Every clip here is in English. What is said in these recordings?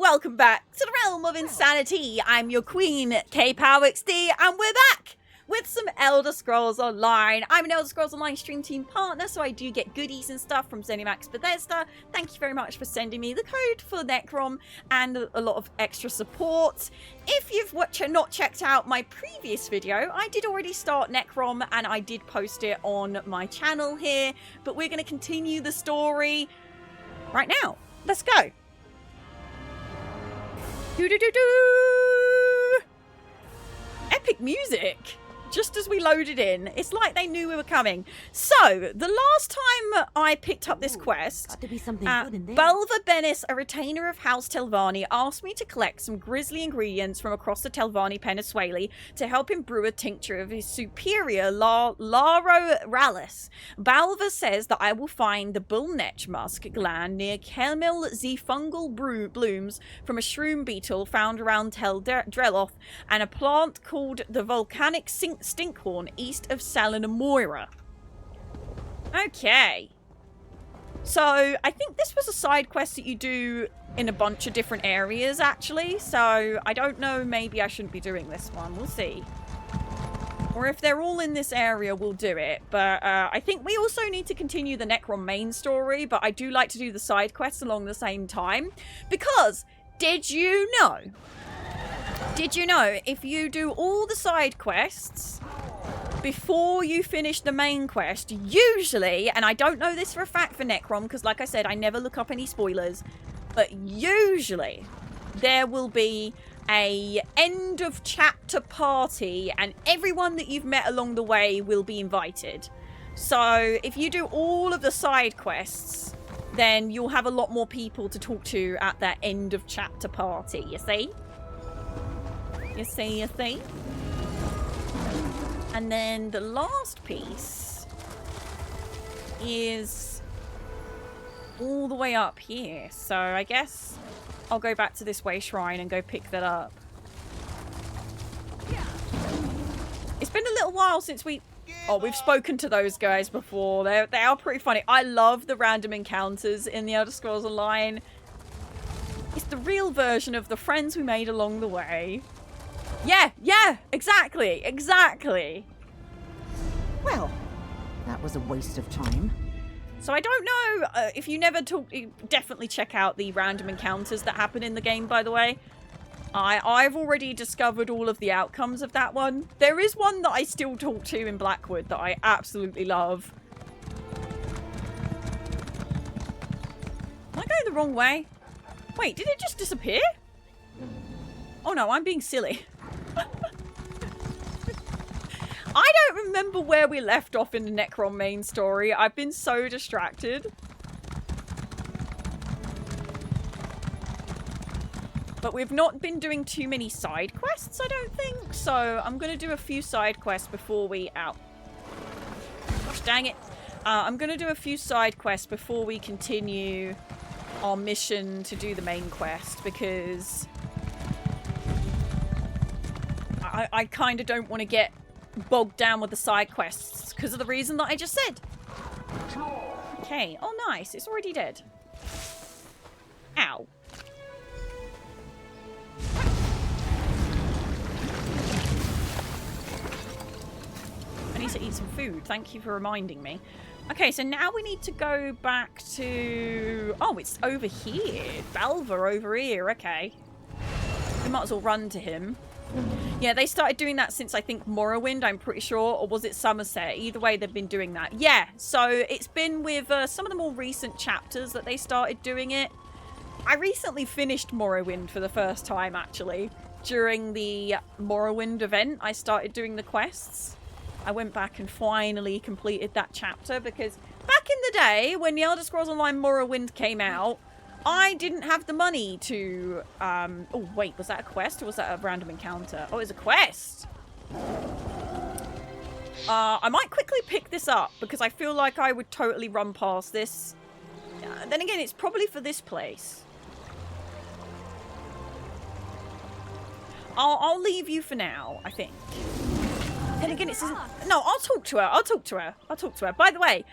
welcome back to the Realm of Insanity. I'm your queen, KPowerXD, and we're back with some Elder Scrolls Online. I'm an Elder Scrolls Online stream team partner, so I do get goodies and stuff from ZeniMax Bethesda. Thank you very much for sending me the code for Necrom and a lot of extra support. If you've not checked out my previous video, I did already start Necrom and I did post it on my channel here, but we're going to continue the story right now. Let's go. Do-do-do-do! Epic music! Just as we loaded in. It's like they knew we were coming. So, the last time I picked up this quest, got to be something good in there. Belva Bennis, a retainer of House Telvanni, asked me to collect some grisly ingredients from across the Telvanni Peninsula to help him brew a tincture of his superior Llaro Rallis. Belva says that I will find the Bullnetch musk gland near Camel Z fungal blooms from a shroom beetle found around Tel Dreloth and a plant called the volcanic stinkhorn east of Salina Mora. Okay. So, I think this was a side quest that you do in a bunch of different areas, actually. So, I don't know, maybe I shouldn't be doing this one. We'll see. Or if they're all in this area, we'll do it. But I think we also need to continue the Necrom main story, but I do like to do the side quests along the same time. Because, did you know, if you do all the side quests before you finish the main quest, usually, and I don't know this for a fact for Necrom, because like I said, I never look up any spoilers, but usually there will be a end of chapter party and everyone that you've met along the way will be invited. So if you do all of the side quests, then you'll have a lot more people to talk to at that end of chapter party, you see? You see? And then the last piece is all the way up here. So I guess I'll go back to this way shrine and go pick that up. It's been a little while since we've spoken to those guys before. They are pretty funny. I love the random encounters in the Elder Scrolls Online. It's the real version of the friends we made along the way. Yeah, exactly. Well, that was a waste of time. So I don't know if you never talk. Definitely check out the random encounters that happen in the game, by the way. I've already discovered all of the outcomes of that one. There is one that I still talk to in Blackwood that I absolutely love. Am I going the wrong way? Wait, did it just disappear? Oh no, I'm being silly. I don't remember where we left off in the Necrom main story. I've been so distracted. But we've not been doing too many side quests, I don't think. So I'm going to do a few side quests before we... Ow. Gosh dang it. I'm going to do a few side quests before we continue our mission to do the main quest, because I kind of don't want to get bogged down with the side quests because of the reason that I just said. Okay. Oh, nice. It's already dead. Ow. I need to eat some food. Thank you for reminding me. Okay, so now we need to go back to... Oh, it's over here. Belva over here. Okay. We might as well run to him. Yeah, they started doing that since, I think, Morrowind, I'm pretty sure. Or was it Somerset? Either way, they've been doing that. Yeah, so it's been with some of the more recent chapters that they started doing it. I recently finished Morrowind for the first time, actually. During the Morrowind event, I started doing the quests. I went back and finally completed that chapter because back in the day, when the Elder Scrolls Online Morrowind came out, I didn't have the money to, oh wait, was that a quest or was that a random encounter? Oh, it was a quest! I might quickly pick this up because I feel like I would totally run past this. Then again, it's probably for this place. I'll leave you for now, I think. Then again, it says... No, I'll talk to her. By the way,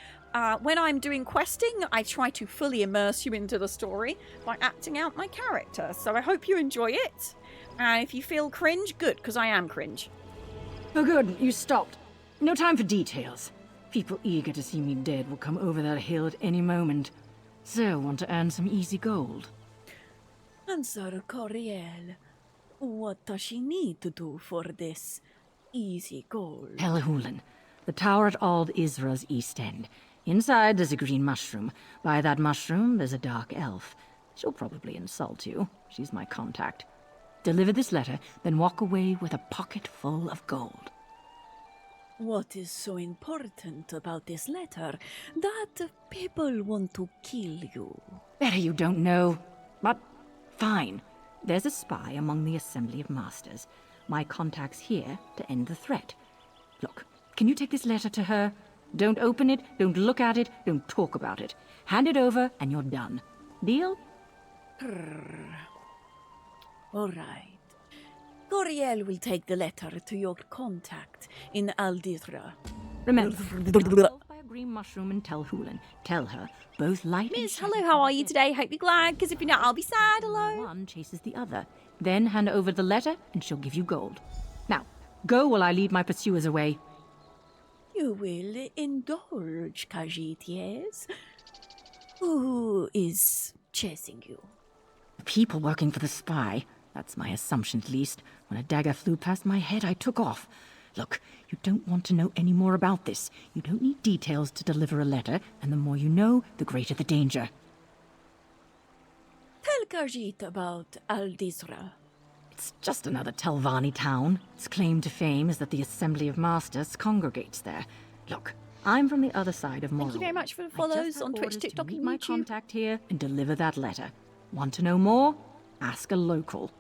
when I'm doing questing, I try to fully immerse you into the story by acting out my character. So I hope you enjoy it. And if you feel cringe, good, because I am cringe. Oh good, you stopped. No time for details. People eager to see me dead will come over that hill at any moment. So, want to earn some easy gold? Answer Coriel. What does she need to do for this easy gold? Pelhulan. The tower at Ald Isra's east end. Inside there's a green mushroom. By that mushroom there's a dark elf. She'll probably insult you. She's my contact. Deliver this letter, then walk away with a pocket full of gold. What is so important about this letter that people want to kill you? Better you don't know. But fine. There's a spy among the Assembly of Masters. My contact's here to end the threat. Look, can you take this letter to her? Don't open it, don't look at it, don't talk about it. Hand it over and you're done. Deal? All right. Coriel will take the letter to your contact in Aldithra. Remember, involved by a green mushroom and Telhulan. Tell her, both light and Miss, shadow hello, how are you today? Hope you're glad, because if you're not, I'll be sad, hello. one chases the other. Then hand over the letter and she'll give you gold. Now, go while I lead my pursuers away. You will indulge, Khajiit, yes? Who is chasing you? The people working for the spy. That's my assumption, at least. When a dagger flew past my head, I took off. Look, you don't want to know any more about this. You don't need details to deliver a letter, and the more you know, the greater the danger. Tell Khajiit about Aldithra. It's just another Telvanni town. Its claim to fame is that the Assembly of Masters congregates there. Look, I'm from the other side of Mora. Thank you very much for the I just follows have on Twitch, orders to TikTok, meet and my YouTube. contact here and deliver that letter. Want to know more? Ask a local.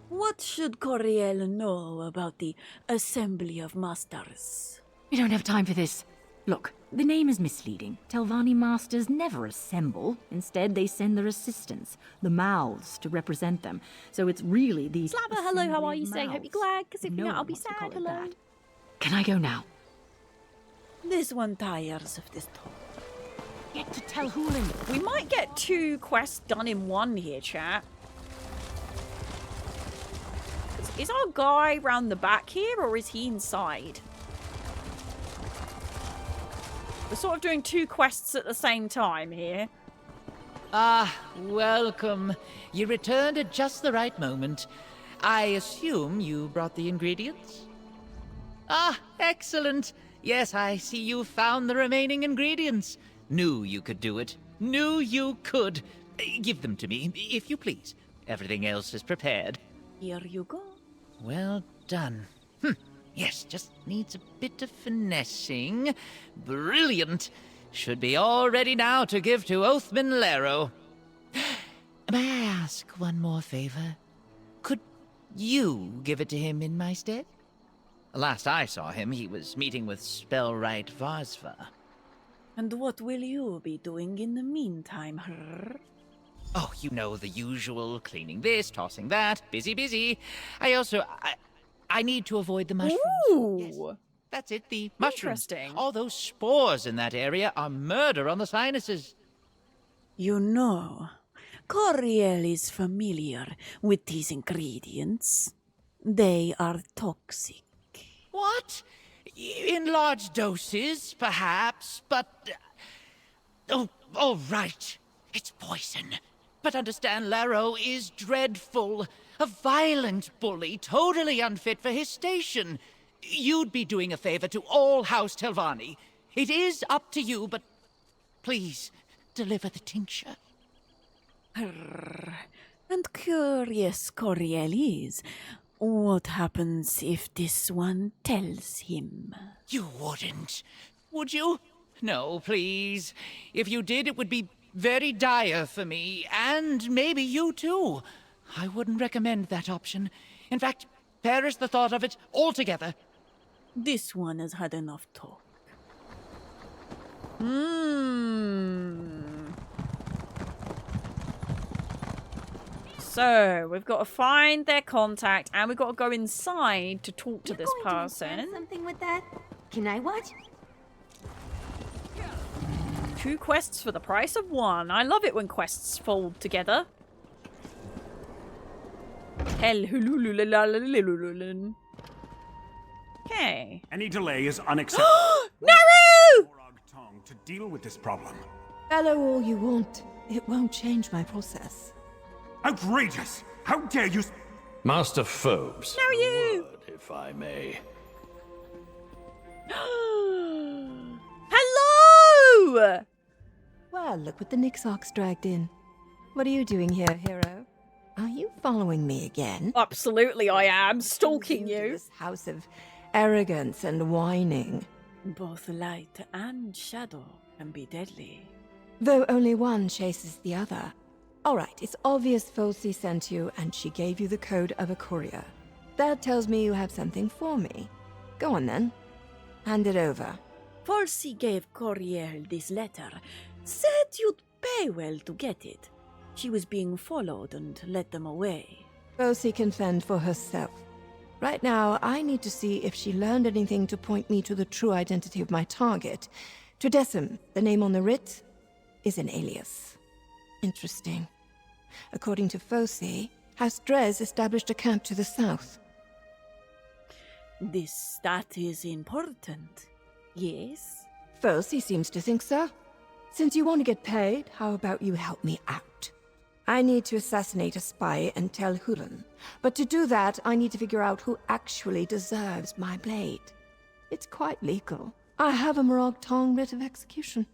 What should Coriel know about the Assembly of Masters? We don't have time for this. Look, the name is misleading. Telvanni Masters never assemble. Instead, they send their assistants, the mouths, to represent them. So it's really the Slabber, hello, how are you Assembly today? of Hope you're Mouths. glad, because if No not, I'll one be wants to sad, call it hello. that. Can I go now? This one tires of this talk. Get to Telhulan. We might get 2 quests done in one here, chat. Is our guy round the back here, or is he inside? We're sort of doing 2 quests at the same time here. Ah, welcome. You returned at just the right moment. I assume you brought the ingredients? Ah, excellent. Yes, I see you found the remaining ingredients. Knew you could do it. Knew you could. Give them to me, if you please. Everything else is prepared. Here you go. Well done. Yes, just needs a bit of finessing. Brilliant. Should be all ready now to give to Oathman Llaro. May I ask one more favor? Could you give it to him in my stead? Last I saw him, he was meeting with Spellwright Varsva. And what will you be doing in the meantime, her? Oh, you know the usual, cleaning this, tossing that, busy. I need to avoid the mushrooms. Ooh! Yes, that's it, the mushrooms. Interesting. All those spores in that area are murder on the sinuses. You know, Coriel is familiar with these ingredients. They are toxic. What? In large doses, perhaps, but... Oh, all right. It's poison. But understand, Llaro is dreadful. A violent bully, totally unfit for his station. You'd be doing a favor to all House Telvanni. It is up to you, but please, deliver the tincture. And curious Coriel is, what happens if this one tells him? You wouldn't, would you? No, please. If you did, it would be very dire for me, and maybe you too. I wouldn't recommend that option. In fact, perish the thought of it altogether. This one has had enough talk. So, we've got to find their contact, and we've got to go inside to talk to this person. Something with that? Can I watch? 2 quests for the price of 1. I love it when quests fold together. Okay. Any delay is unacceptable. Llaro! To deal with this problem. Hello all you want. It won't change my process. Outrageous! How dare you... Master Phobes. How are you? Word, if I may. Hello! Well, look what the Nixox dragged in. What are you doing here, hero? Are you following me again? Absolutely I am. Stalking To you. This house of arrogance and whining. Both light and shadow can be deadly. Though only one chases the other. Alright, it's obvious Fosi sent you and she gave you the code of a courier. That tells me you have something for me. Go on then. Hand it over. Falsy gave Coriel this letter. Said you'd pay well to get it. She was being followed and led them away. Fosi can fend for herself. Right now, I need to see if she learned anything to point me to the true identity of my target. Tridecim, the name on the writ, is an alias. Interesting. According to Fosi, House Drez established a camp to the south. That is important. Yes? Fosi seems to think so. Since you want to get paid, how about you help me out? I need to assassinate a spy and tell Hulan. But to do that, I need to figure out who actually deserves my blade. It's quite legal. I have a Morag Tong writ of execution.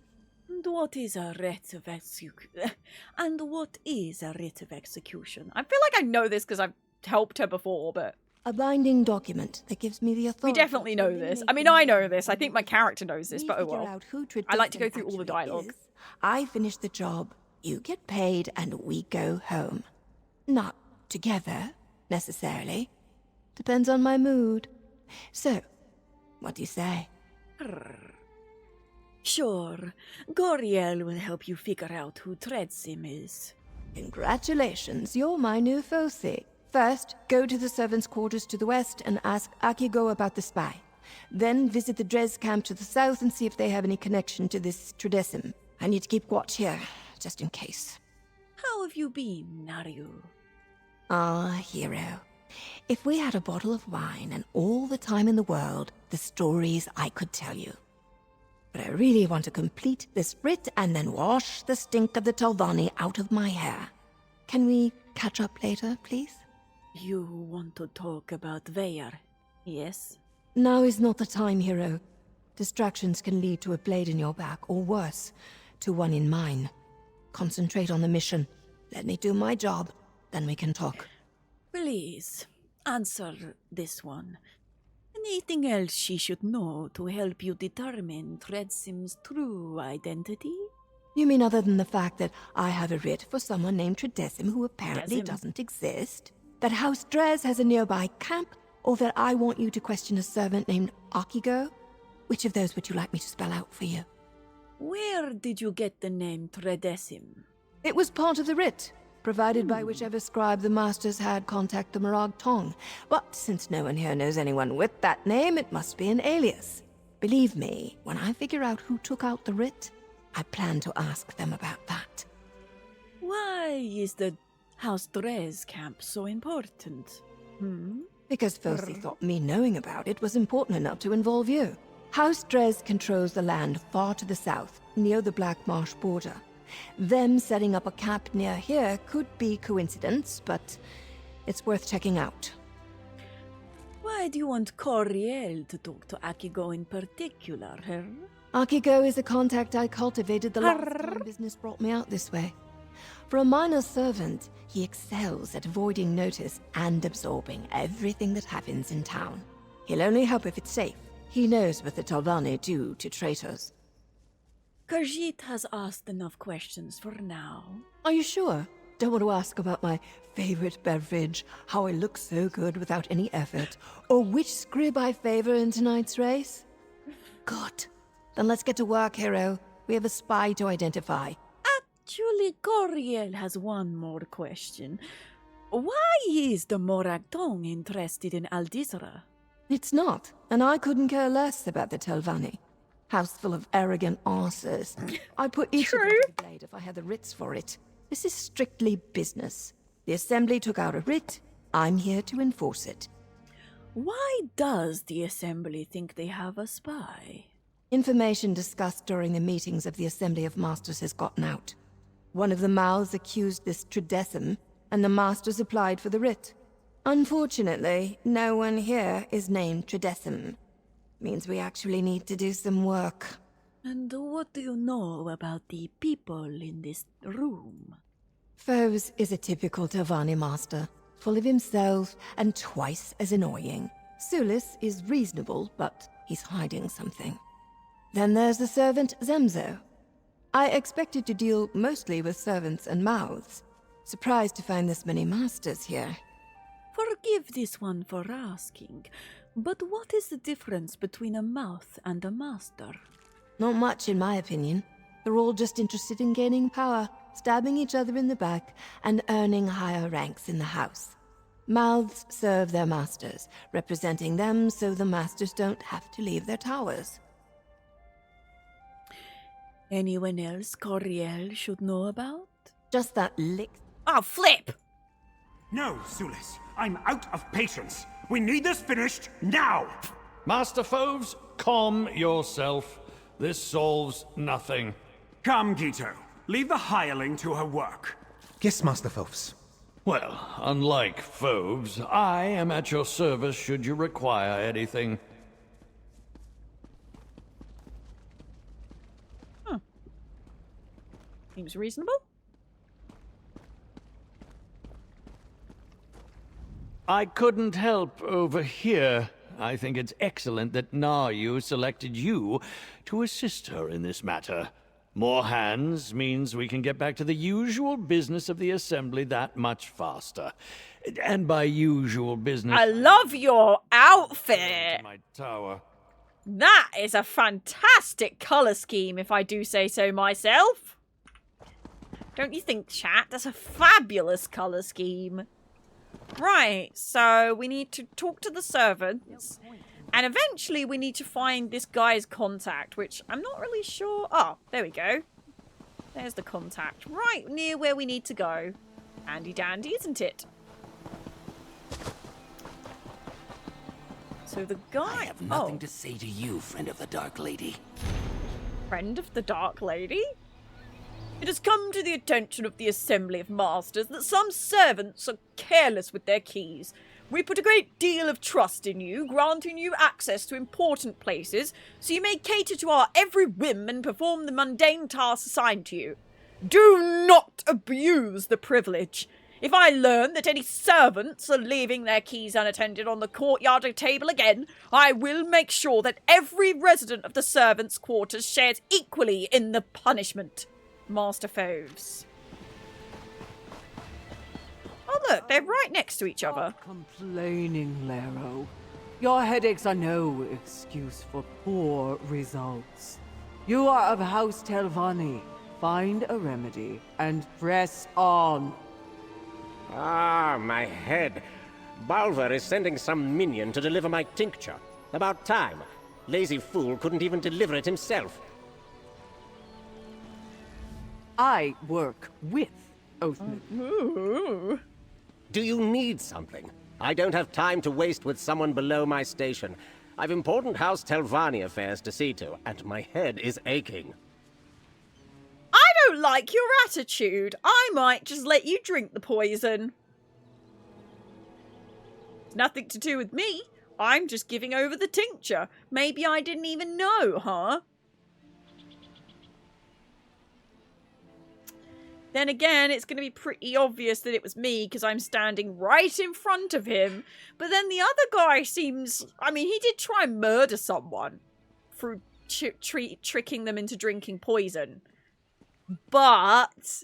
And what is a writ of execution? And what is a writ of execution? I feel like I know this because I've helped her before, but... A binding document that gives me the authority. We definitely know this. I mean, I know this. I think my character knows this, but oh figure well. out who I like to go Tridecim through all the actually dialogue. is. I finish the job, you get paid, and we go home. Not together, necessarily. Depends on my mood. So, what do you say? Sure. Goriel will help you figure out who Tridecim is. Congratulations, you're my new Fosi. First, go to the servants' quarters to the west and ask Akigo about the spy. Then visit the Drez camp to the south and see if they have any connection to this Tridecim. I need to keep watch here, just in case. How have you been, Naru? Ah, hero. If we had a bottle of wine and all the time in the world, the stories I could tell you. But I really want to complete this writ and then wash the stink of the Talvani out of my hair. Can we catch up later, please? You want to talk about Veyar, yes? Now is not the time, hero. Distractions can lead to a blade in your back, or worse, to one in mine. Concentrate on the mission. Let me do my job, then we can talk. Please, answer this one. Anything else she should know to help you determine Tridecim's true identity? You mean other than the fact that I have a writ for someone named Tridecim who apparently Decim. doesn't exist? That House Drez has a nearby camp? Or that I want you to question a servant named Akigo? Which of those would you like me to spell out for you? Where did you get the name Tridecim? It was part of the writ, provided by whichever scribe the masters had contact the Morag Tong. But since no one here knows anyone with that name, it must be an alias. Believe me, when I figure out who took out the writ, I plan to ask them about that. Why is the House Drez camp so important? Because Fosi thought me knowing about it was important enough to involve you. House Drez controls the land far to the south, near the Black Marsh border. Them setting up a camp near here could be coincidence, but it's worth checking out. Why do you want Coriel to talk to Akigo in particular, huh? Akigo is a contact I cultivated the last time business brought me out this way. For a minor servant, he excels at avoiding notice and absorbing everything that happens in town. He'll only help if it's safe. He knows what the Talvani do to traitors. Khajiit has asked enough questions for now. Are you sure? Don't want to ask about my favorite beverage, how I look so good without any effort, or which scrib I favor in tonight's race? Good. Then let's get to work, hero. We have a spy to identify. Actually, Coriel has one more question. Why is the Morag Tong interested in Aldisra? It's not, and I couldn't care less about the Telvanni. House full of arrogant arses. I'd put each of them to the blade if I had the writs for it. This is strictly business. The Assembly took out a writ. I'm here to enforce it. Why does the Assembly think they have a spy? Information discussed during the meetings of the Assembly of Masters has gotten out. One of the mouths accused this Tridecim, and the Masters applied for the writ. Unfortunately, no one here is named Tridecim. Means we actually need to do some work. And what do you know about the people in this room? Foes is a typical Telvanni master, full of himself and twice as annoying. Sulis is reasonable, but he's hiding something. Then there's the servant Zemzo. I expected to deal mostly with servants and mouths. Surprised to find this many masters here. Forgive this one for asking, but what is the difference between a mouth and a master? Not much, in my opinion. They're all just interested in gaining power, stabbing each other in the back, and earning higher ranks in the house. Mouths serve their masters, representing them so the masters don't have to leave their towers. Anyone else Coriel should know about? Just that lick. Oh, flip! No, Sulis. I'm out of patience. We need this finished now! Master Foves, calm yourself. This solves nothing. Come, Gito. Leave the hireling to her work. Yes, Master Foves. Well, unlike Foves, I am at your service should you require anything. Seems reasonable. I couldn't help over here. I think it's excellent that Naryu selected you to assist her in this matter. More hands means we can get back to the usual business of the Assembly that much faster. And by usual business... I love your outfit! ...my tower. That is a fantastic colour scheme, if I do say so myself. Don't you think, chat? That's a fabulous colour scheme. Right, so we need to talk to the servants. And eventually we need to find this guy's contact, which I'm not really sure... Oh, there we go. There's the contact. Right near where we need to go. Handy dandy, isn't it? So the guy... I have nothing to say to you, friend of the Dark Lady. Friend of the Dark Lady? It has come to the attention of the Assembly of Masters that some servants are careless with their keys. We put a great deal of trust in you, granting you access to important places, so you may cater to our every whim and perform the mundane tasks assigned to you. Do not abuse the privilege. If I learn that any servants are leaving their keys unattended on the courtyard table again, I will make sure that every resident of the servants' quarters shares equally in the punishment. Master Foves. Oh look, they're right next to each other. Stop complaining, Llaro. Your headaches are no excuse for poor results. You are of House Telvanni. Find a remedy and press on. Ah, my head. Balver is sending some minion to deliver my tincture. About time. Lazy fool couldn't even deliver it himself. I work with Oathman. Ooh. Do you need something? I don't have time to waste with someone below my station. I've important House Telvanni affairs to see to, and my head is aching. I don't like your attitude. I might just let you drink the poison. It's nothing to do with me. I'm just giving over the tincture. Maybe I didn't even know, huh? Then again, it's going to be pretty obvious that it was me because I'm standing right in front of him. But then the other guy seems... I mean, he did try and murder someone through tricking them into drinking poison. But...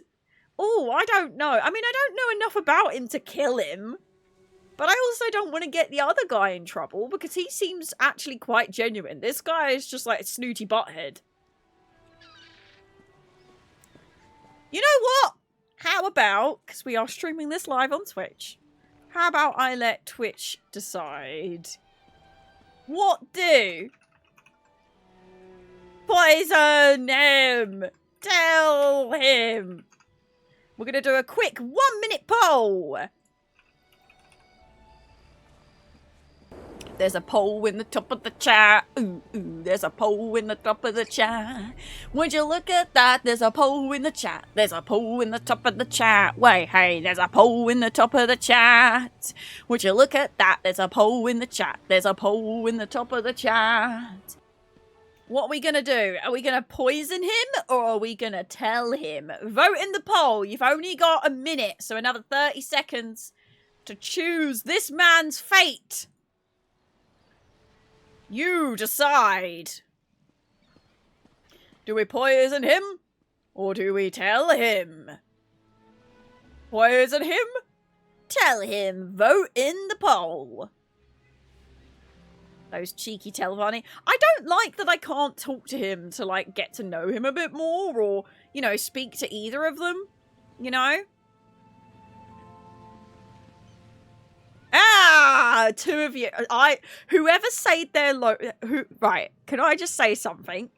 oh, I don't know. I mean, I don't know enough about him to kill him. But I also don't want to get the other guy in trouble because he seems actually quite genuine. This guy is just like a snooty butthead. You know what? How about, because we are streaming this live on Twitch, how about I let Twitch decide what do? Poison him! Tell him! We're going to do a quick 1-minute poll. There's a poll in the top of the chat. Ooh, ooh, there's a poll in the top of the chat. Would you look at that? There's a poll in the chat. There's a poll in the top of the chat. Wait, hey, there's a poll in the top of the chat. Would you look at that? There's a poll in the chat. There's a poll in the top of the chat. What are we going to do? Are we going to poison him or are we going to tell him? Vote in the poll. You've only got a minute, so another 30 seconds to choose this man's fate. You decide. Do we poison him or do we tell him? Poison him? Tell him. Vote in the poll. Those cheeky Telvanni. I don't like that I can't talk to him to, like, get to know him a bit more or, you know, speak to either of them, you know? Ah, two of you. Whoever saved their right, can I just say something?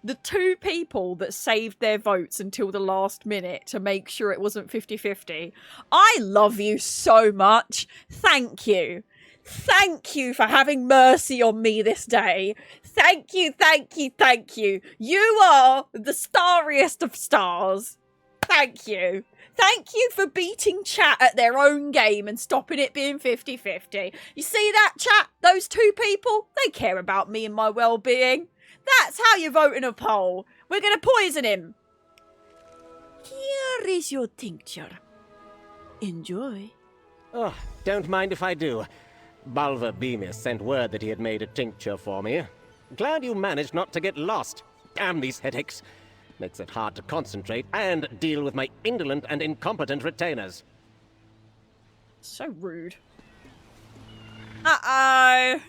The two people that saved their votes until the last minute to make sure it wasn't 50-50. I love you so much. Thank you. Thank you for having mercy on me this day. Thank you, thank you, thank you. You are the starriest of stars. Thank you. Thank you for beating chat at their own game and stopping it being 50-50. You see that, chat? Those two people, they care about me and my well-being. That's how you vote in a poll. We're going to poison him. Here is your tincture. Enjoy. Oh, don't mind if I do. Balver Bemis sent word that he had made a tincture for me. Glad you managed not to get lost. Damn these headaches. Makes it hard to concentrate and deal with my indolent and incompetent retainers. So rude. Uh-oh.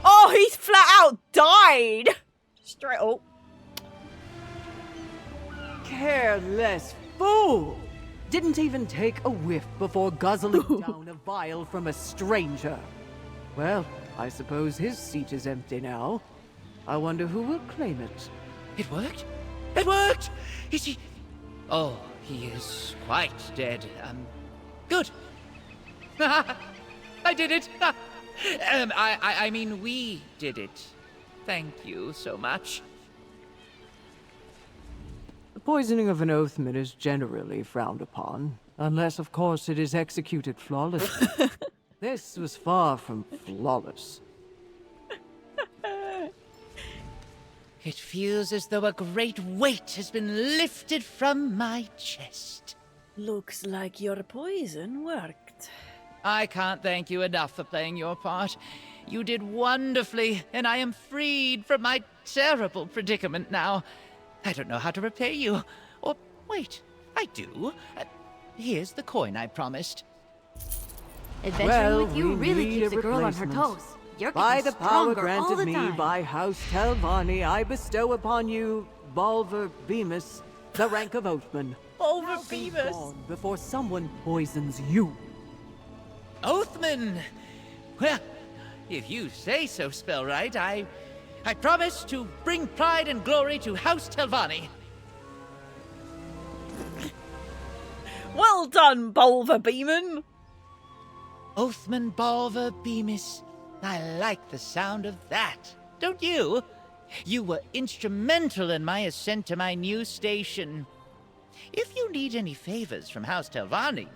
Oh, he's flat out died. Straight up. Careless fool! Didn't even take a whiff before guzzling down a vial from a stranger. Well, I suppose his seat is empty now. I wonder who will claim it. It worked? It worked! Is he... Oh, he is quite dead. Good. I did it! I mean, we did it. Thank you so much. The poisoning of an Oathman is generally frowned upon, unless, of course, it is executed flawlessly. This was far from flawless. It feels as though a great weight has been lifted from my chest. Looks like your poison worked. I can't thank you enough for playing your part. You did wonderfully, and I am freed from my terrible predicament now. I don't know how to repay you. Or, wait, I do. Here's the coin I promised. Adventuring with you we really need keeps a a girl on her replacement. toes. You're By getting the power stronger all granted the me time. by House Telvanni, I bestow upon you, Balver Bemis, the rank of Oathman. Balver Be Bemis. gone before someone poisons you. Oathman! Well, if you say so, Spellright, I promise to bring pride and glory to House Telvanni. Well done, Balver Beeman. Oathman Balver Bemis. I like the sound of that. Don't you? You were instrumental in my ascent to my new station. If you need any favors from House Telvanni,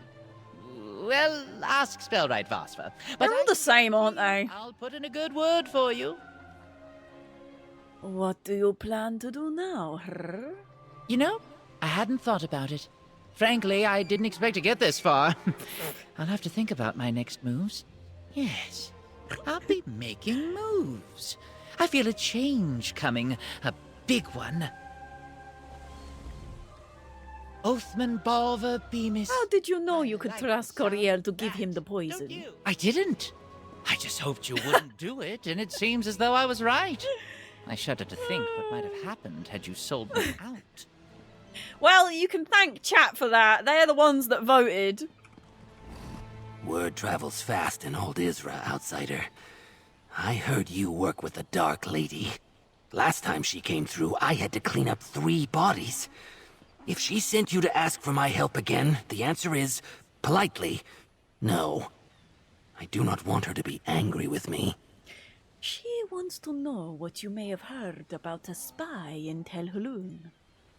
well, ask Spellright Vasva. They're all the same, aren't they? I'll put in a good word for you. What do you plan to do now, You know, I hadn't thought about it. Frankly, I didn't expect to get this far. I'll have to think about my next moves. Yes, I'll be making moves. I feel a change coming, a big one. Oathman Balver Bemis. How did you know you could trust Coriel to give him the poison? I didn't. I just hoped you wouldn't do it, and it seems as though I was right. I shudder to think what might have happened had you sold me out. Well, you can thank chat for that. They're the ones that voted. Word travels fast in Old Isra, outsider. I heard you work with the Dark Lady. Last time she came through, I had to clean up 3 bodies. If she sent you to ask for my help again, the answer is, politely, no. I do not want her to be angry with me. She wants to know what you may have heard about a spy in Tel Hulun.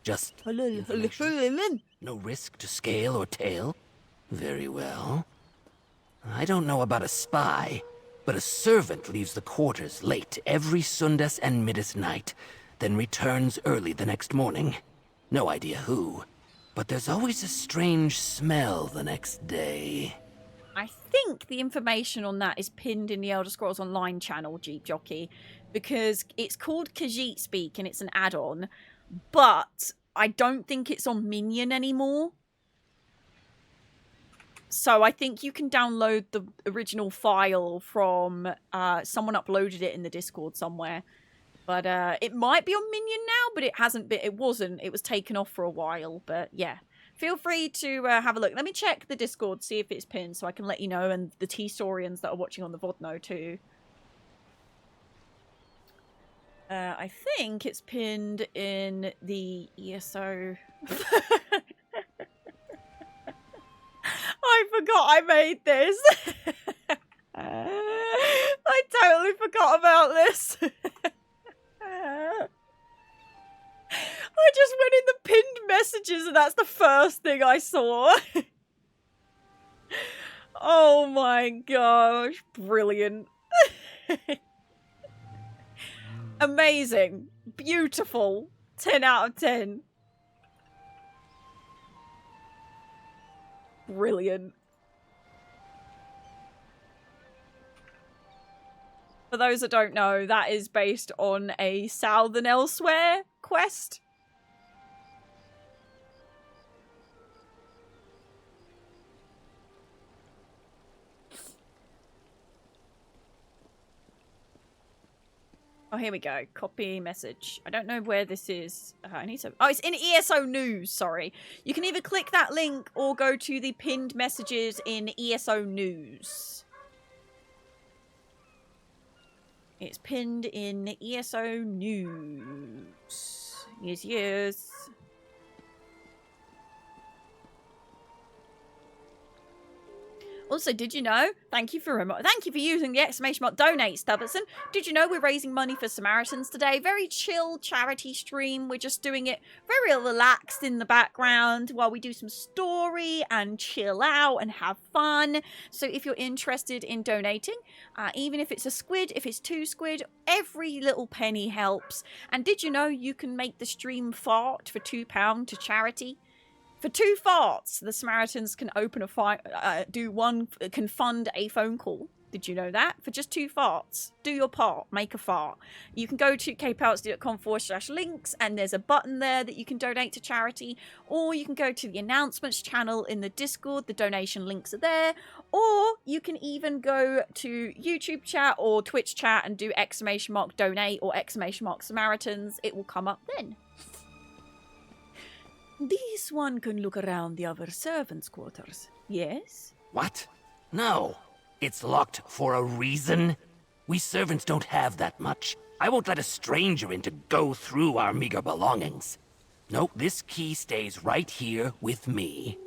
Just information. No risk to scale or tail? Very well. I don't know about a spy, but a servant leaves the quarters late every Sundas and Midas night, then returns early the next morning. No idea who, but there's always a strange smell the next day. I think the information on that is pinned in the Elder Scrolls Online channel, Jeep Jockey, because it's called Khajiit Speak and it's an add-on, but I don't think it's on Minion anymore. So I think you can download the original file from someone uploaded it in the Discord somewhere. But it might be on Minion now, but it hasn't been. It wasn't. It was taken off for a while. But yeah, feel free to have a look. Let me check the Discord, see if it's pinned, so I can let you know, and the T-Storians that are watching on the VOD know too. I think it's pinned in the ESO. I forgot I made this. I totally forgot about this. I just went in the pinned messages and that's the first thing I saw. Oh my gosh. Brilliant. Amazing. Beautiful. 10 out of 10. Brilliant. For those that don't know, that is based on a Southern Elsewhere quest. Oh, here we go. Copy message. I don't know where this is. I need to... Oh, it's in ESO News, sorry. You can either click that link or go to the pinned messages in ESO News. It's pinned in ESO News. Yes, yes. Also, did you know? Thank you for using the exclamation mark donate, Stubberson. Did you know we're raising money for Samaritans today? Very chill charity stream. We're just doing it very relaxed in the background while we do some story and chill out and have fun. So if you're interested in donating, even if it's a squid, if it's 2 squid, every little penny helps. And did you know you can make the stream fart for £2 to charity? For 2 farts, the Samaritans can open a can fund a phone call. Did you know that? For just 2 farts. Do your part. Make a fart. You can go to kpoutsd.com/links and there's a button there that you can donate to charity. Or you can go to the announcements channel in the Discord. The donation links are there. Or you can even go to YouTube chat or Twitch chat and do !donate or !Samaritans. It will come up then. This one can look around the other servants' quarters. Yes? What? No. It's locked for a reason. We servants don't have that much. I won't let a stranger in to go through our meager belongings. Nope, this key stays right here with me.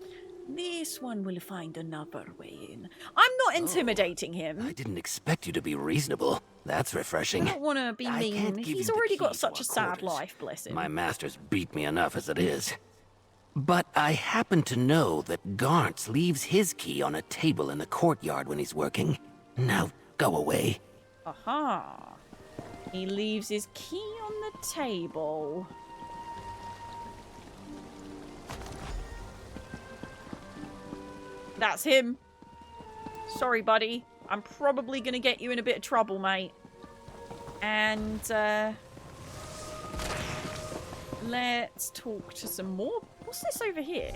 This one will find another way in. I'm not intimidating him. I didn't expect you to be reasonable. That's refreshing. I don't want to be mean. He's already got such a sad life, bless him. My masters beat me enough as it is. But I happen to know that Garntz leaves his key on a table in the courtyard when he's working. Now, go away. Aha. He leaves his key on the table. That's him. Sorry, buddy. I'm probably going to get you in a bit of trouble, mate. And, let's talk to some more. What's this over here?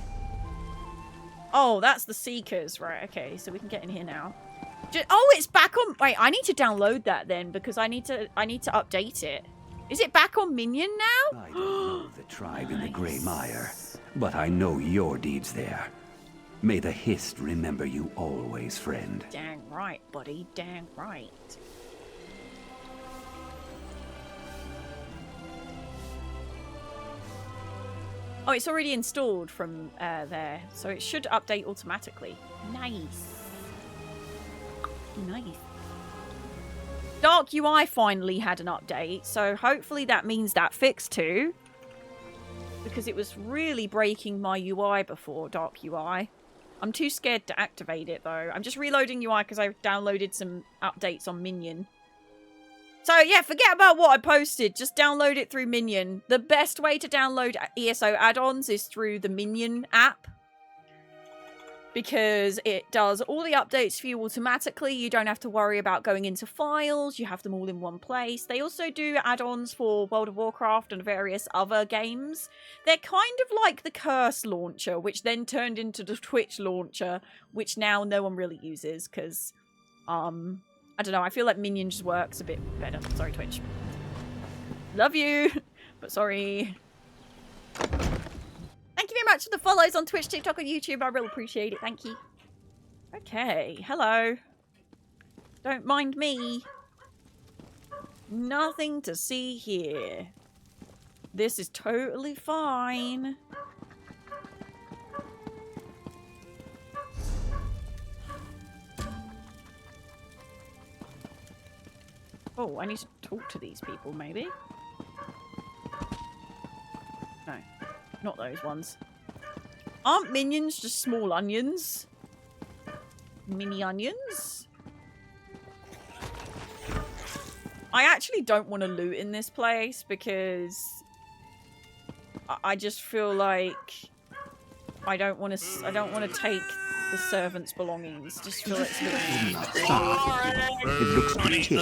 Oh, that's the Seekers. Right, okay, so we can get in here now. Oh, it's back on... Wait, I need to download that then, because I need to update it. Is it back on Minion now? I don't know the tribe in the Grey Mire, but I know your deeds there. May the Hist remember you always, friend. Dang right, buddy. Dang right. Oh, it's already installed from there, so it should update automatically. Nice. Nice. Dark UI finally had an update, so hopefully that means that fixed too. Because it was really breaking my UI before, Dark UI. I'm too scared to activate it though. I'm just reloading UI because I downloaded some updates on Minion. So yeah, forget about what I posted. Just download it through Minion. The best way to download ESO add-ons is through the Minion app. Because it does all the updates for you automatically. You don't have to worry about going into files. You have them all in one place. They also do add-ons for World of Warcraft and various other games. They're kind of like the Curse launcher, which then turned into the Twitch launcher, which now no one really uses because, I don't know. I feel like Minion just works a bit better. Sorry, Twitch. Love you, but sorry. Thank you very much for the follows on Twitch, TikTok, and YouTube. I really appreciate it. Thank you. Okay, hello. Don't mind me. Nothing to see here. This is totally fine. Oh, I need to talk to these people, maybe. No. Not those ones. Aren't minions just small onions? Mini onions? I actually don't want to loot in this place because I just feel like I don't want to take the servant's belongings. Just feel like it's It looks pretty. She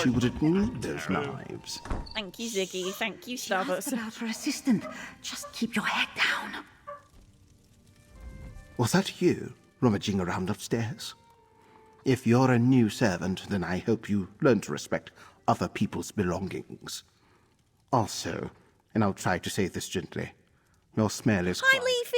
wouldn't need those knives. Thank you, Ziggy. Thank you, She asked Starbucks. about her assistant. Just keep your head down. Was that you rummaging around upstairs? If you're a new servant, then I hope you learn to respect other people's belongings. Also, and I'll try to say this gently, your smell is Hi, Leafy!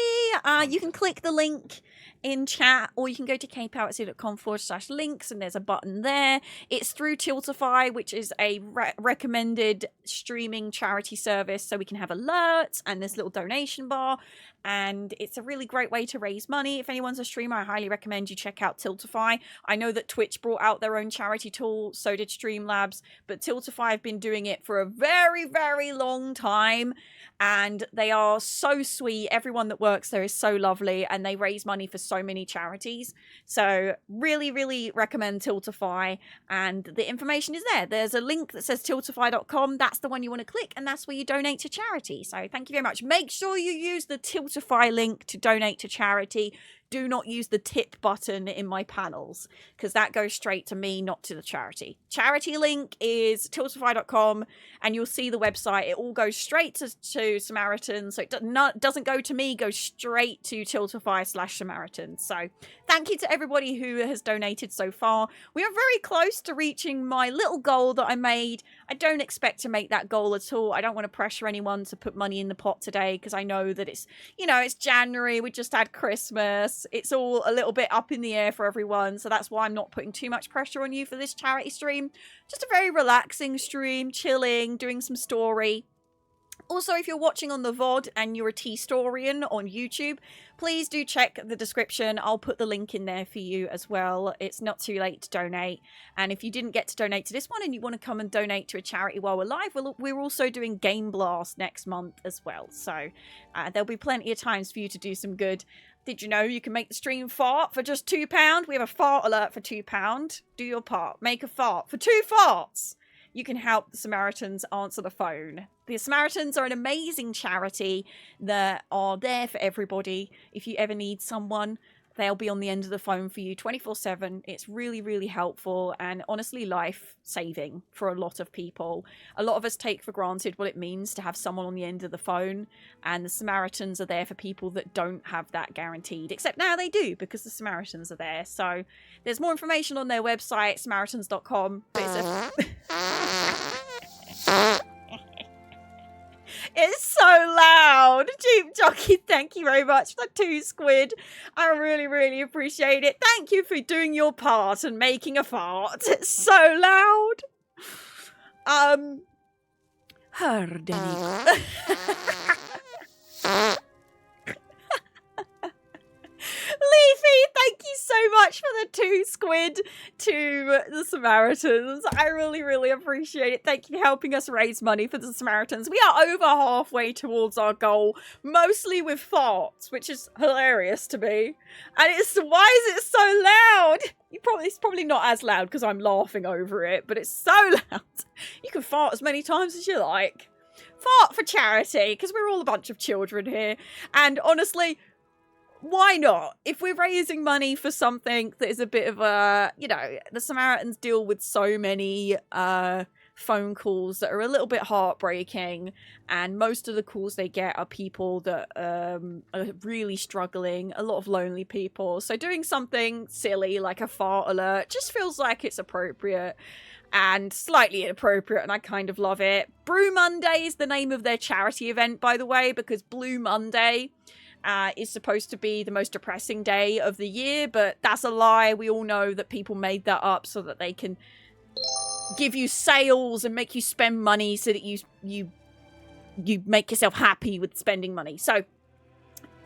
You can click the link in chat, or you can go to kpowerc.com/links, and there's a button there. It's through Tiltify, which is a recommended streaming charity service, so we can have alerts and this little donation bar, and it's a really great way to raise money. If anyone's a streamer, I highly recommend you check out Tiltify. I know that Twitch brought out their own charity tool, so did Streamlabs, but Tiltify have been doing it for a very, very long time, and they are so sweet. Everyone that works there is so lovely, and they raise money for so many charities. So really, really recommend Tiltify, and the information is there. There's a link that says tiltify.com. That's the one you want to click, and that's where you donate to charity. So thank you very much. Make sure you use the Tiltify link to donate to charity. Do not use the tip button in my panels, because that goes straight to me, not to the charity. Charity link is tiltify.com, and you'll see the website. It all goes straight to Samaritans, so it doesn't go to me, goes straight to Tiltify/Samaritans. So thank you to everybody who has donated so far. We are very close to reaching my little goal that I made. I don't expect to make that goal at all. I don't want to pressure anyone to put money in the pot today, because I know that it's, you know, it's January. We just had Christmas. It's all a little bit up in the air for everyone, so that's why I'm not putting too much pressure on you for this charity stream. Just a very relaxing stream, chilling, doing some story. Also, if you're watching on the VOD and you're a T-Storian on YouTube, please do check the description. I'll put the link in there for you as well. It's not too late to donate. And if you didn't get to donate to this one and you want to come and donate to a charity while we're live, we're also doing Game Blast next month as well. So there'll be plenty of times for you to do some good. Did you know you can make the stream fart for just £2? We have a fart alert for £2. Do your part. Make a fart for 2 farts. You can help the Samaritans answer the phone. The Samaritans are an amazing charity that are there for everybody. If you ever need someone, they'll be on the end of the phone for you 24/7. It's really, really helpful and honestly life-saving for a lot of people. A lot of us take for granted what it means to have someone on the end of the phone, and the Samaritans are there for people that don't have that guaranteed. Except now they do, because the Samaritans are there. So there's more information on their website, samaritans.com. It's so loud. Jeep Jockey, thank you very much for the 2 squid. I really, really appreciate it. Thank you for doing your part and making a fart. It's so loud. Heard any... Leafy, thank you so much for the 2 squid to the Samaritans. I really, really appreciate it. Thank you for helping us raise money for the Samaritans. We are over halfway towards our goal, mostly with farts, which is hilarious to me. And why is it so loud? It's probably not as loud because I'm laughing over it, but it's so loud. You can fart as many times as you like. Fart for charity, because we're all a bunch of children here. And honestly, why not? If we're raising money for something that is a bit of a, the Samaritans deal with so many phone calls that are a little bit heartbreaking, and most of the calls they get are people that are really struggling, a lot of lonely people. So doing something silly like a fart alert just feels like it's appropriate and slightly inappropriate, and I kind of love it. Brew Monday is the name of their charity event, by the way, because Blue Monday is supposed to be the most depressing day of the year, but that's a lie. We all know that people made that up so that they can give you sales and make you spend money so that you make yourself happy with spending money. So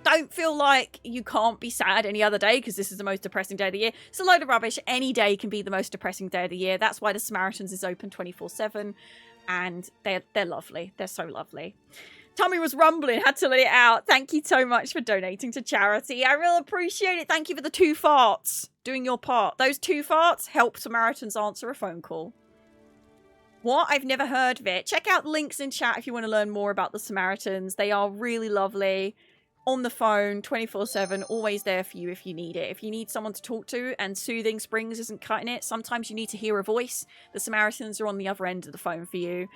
don't feel like you can't be sad any other day because this is the most depressing day of the year. It's a load of rubbish. Any day can be the most depressing day of the year. That's why the Samaritans is open 24/7, and they're lovely. They're so lovely. Tommy was rumbling, had to let it out. Thank you so much for donating to charity. I really appreciate it. Thank you for the 2 farts. Doing your part. Those 2 farts help Samaritans answer a phone call. What? I've never heard of it. Check out links in chat if you want to learn more about the Samaritans. They are really lovely. On the phone, 24/7, always there for you if you need it. If you need someone to talk to and Soothing Springs isn't cutting it, sometimes you need to hear a voice. The Samaritans are on the other end of the phone for you.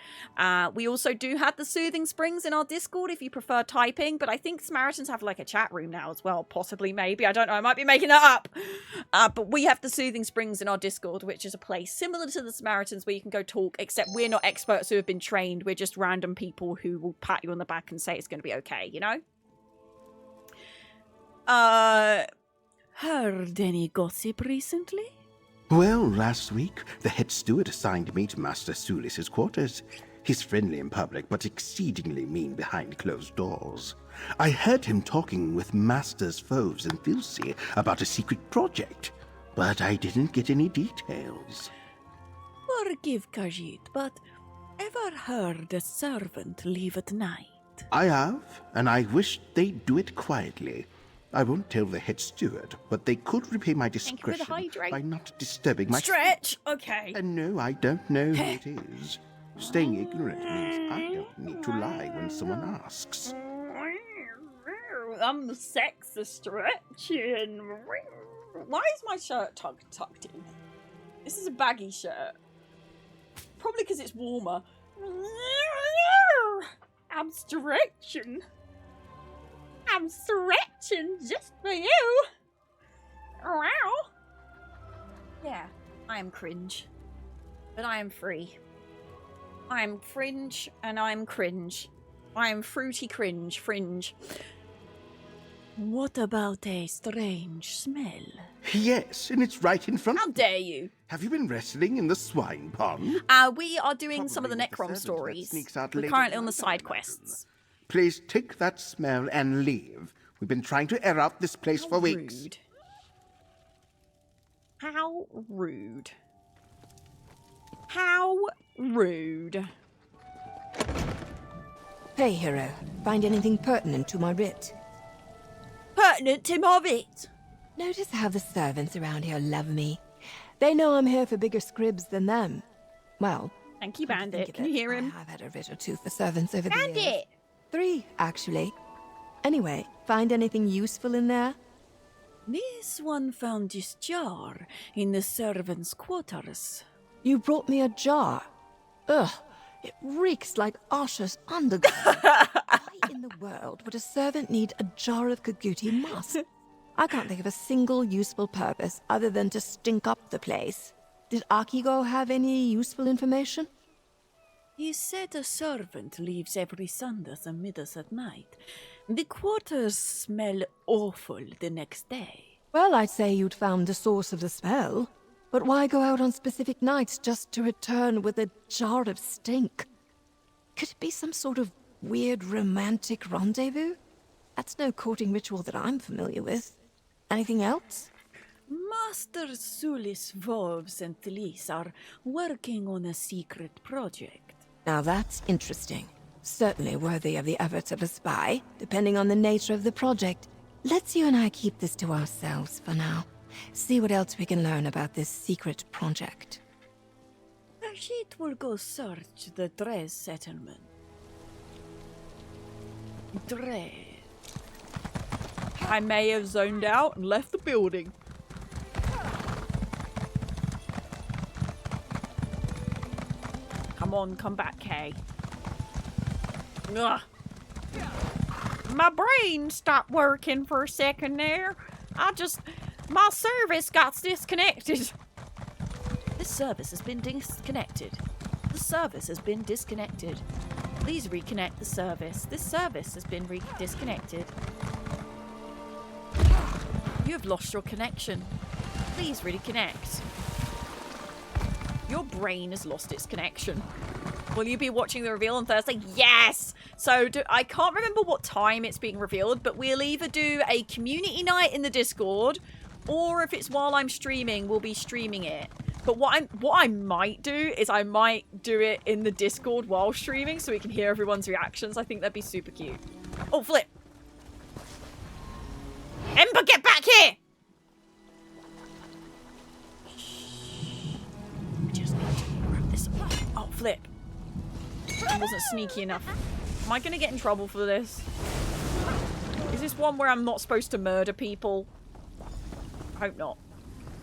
We also do have the Soothing Springs in our Discord if you prefer typing, but I think Samaritans have like a chat room now as well, possibly, maybe. I don't know, I might be making that up. But we have the Soothing Springs in our Discord, which is a place similar to the Samaritans where you can go talk, except we're not experts who have been trained. We're just random people who will pat you on the back and say it's going to be okay, you know? Heard any gossip recently? Well, last week, the head steward assigned me to Master Sulis' quarters. He's friendly in public, but exceedingly mean behind closed doors. I heard him talking with Master's foes in Filsi about a secret project, but I didn't get any details. Forgive, Khajiit, but ever heard a servant leave at night? I have, and I wish they'd do it quietly. I won't tell the head steward, but they could repay my discretion by not disturbing my... Stretch! Okay. And no, I don't know who it is. Staying ignorant means I don't need to lie when someone asks. I'm the sexy stretching. Why is my shirt tucked in? This is a baggy shirt. Probably because it's warmer. I'm stretching. I'm stretching just for you. Wow. Yeah, I am cringe. But I am free. I am fringe and I'm cringe. I am fruity cringe, fringe. What about a strange smell? Yes, and it's right in front How of dare you? Have you been wrestling in the swine pond? We are doing some of the Necrom stories. We're currently on the side quests. Please take that smell and leave. We've been trying to air out this place for weeks. How rude. How rude. Hey, hero. Find anything pertinent to my writ? Pertinent to my writ? Notice how the servants around here love me. They know I'm here for bigger scribs than them. Well... Thank you, Bandit. Can you hear him? I've had a writ or 2 for servants over the years. Bandit! 3, actually. Anyway, find anything useful in there? This one found this jar in the servants' quarters. You brought me a jar. Ugh, it reeks like Asha's underground. Why in the world would a servant need a jar of Kaguti musk? I can't think of a single useful purpose other than to stink up the place. Did Akigo have any useful information? He said a servant leaves every Sundays and middays at night. The quarters smell awful the next day. Well, I'd say you'd found the source of the spell. But why go out on specific nights just to return with a jar of stink? Could it be some sort of weird romantic rendezvous? That's no courting ritual that I'm familiar with. Anything else? Master Sulis, Wolves, and Thalis are working on a secret project. Now that's interesting. Certainly worthy of the efforts of a spy, depending on the nature of the project. Let's you and I keep this to ourselves for now. See what else we can learn about this secret project. Rashid will go search the Dres settlement. Dres. I may have zoned out and left the building. Come on, come back, Kay. Ugh. My brain stopped working for a second there. My service got disconnected. This service has been disconnected. The service has been disconnected. Please reconnect the service. This service has been disconnected. You have lost your connection. Please reconnect. Your brain has lost its connection. Will you be watching the reveal on Thursday? Yes! So, I can't remember what time it's being revealed, but we'll either do a community night in the Discord, or if it's while I'm streaming, we'll be streaming it. But what I might do is I might do it in the Discord while streaming so we can hear everyone's reactions. I think that'd be super cute. Oh, flip! Ember, get back here! I just need to grab this. Oh, flip. I wasn't sneaky enough. Am I gonna get in trouble for this? Is this one where I'm not supposed to murder people? I hope not.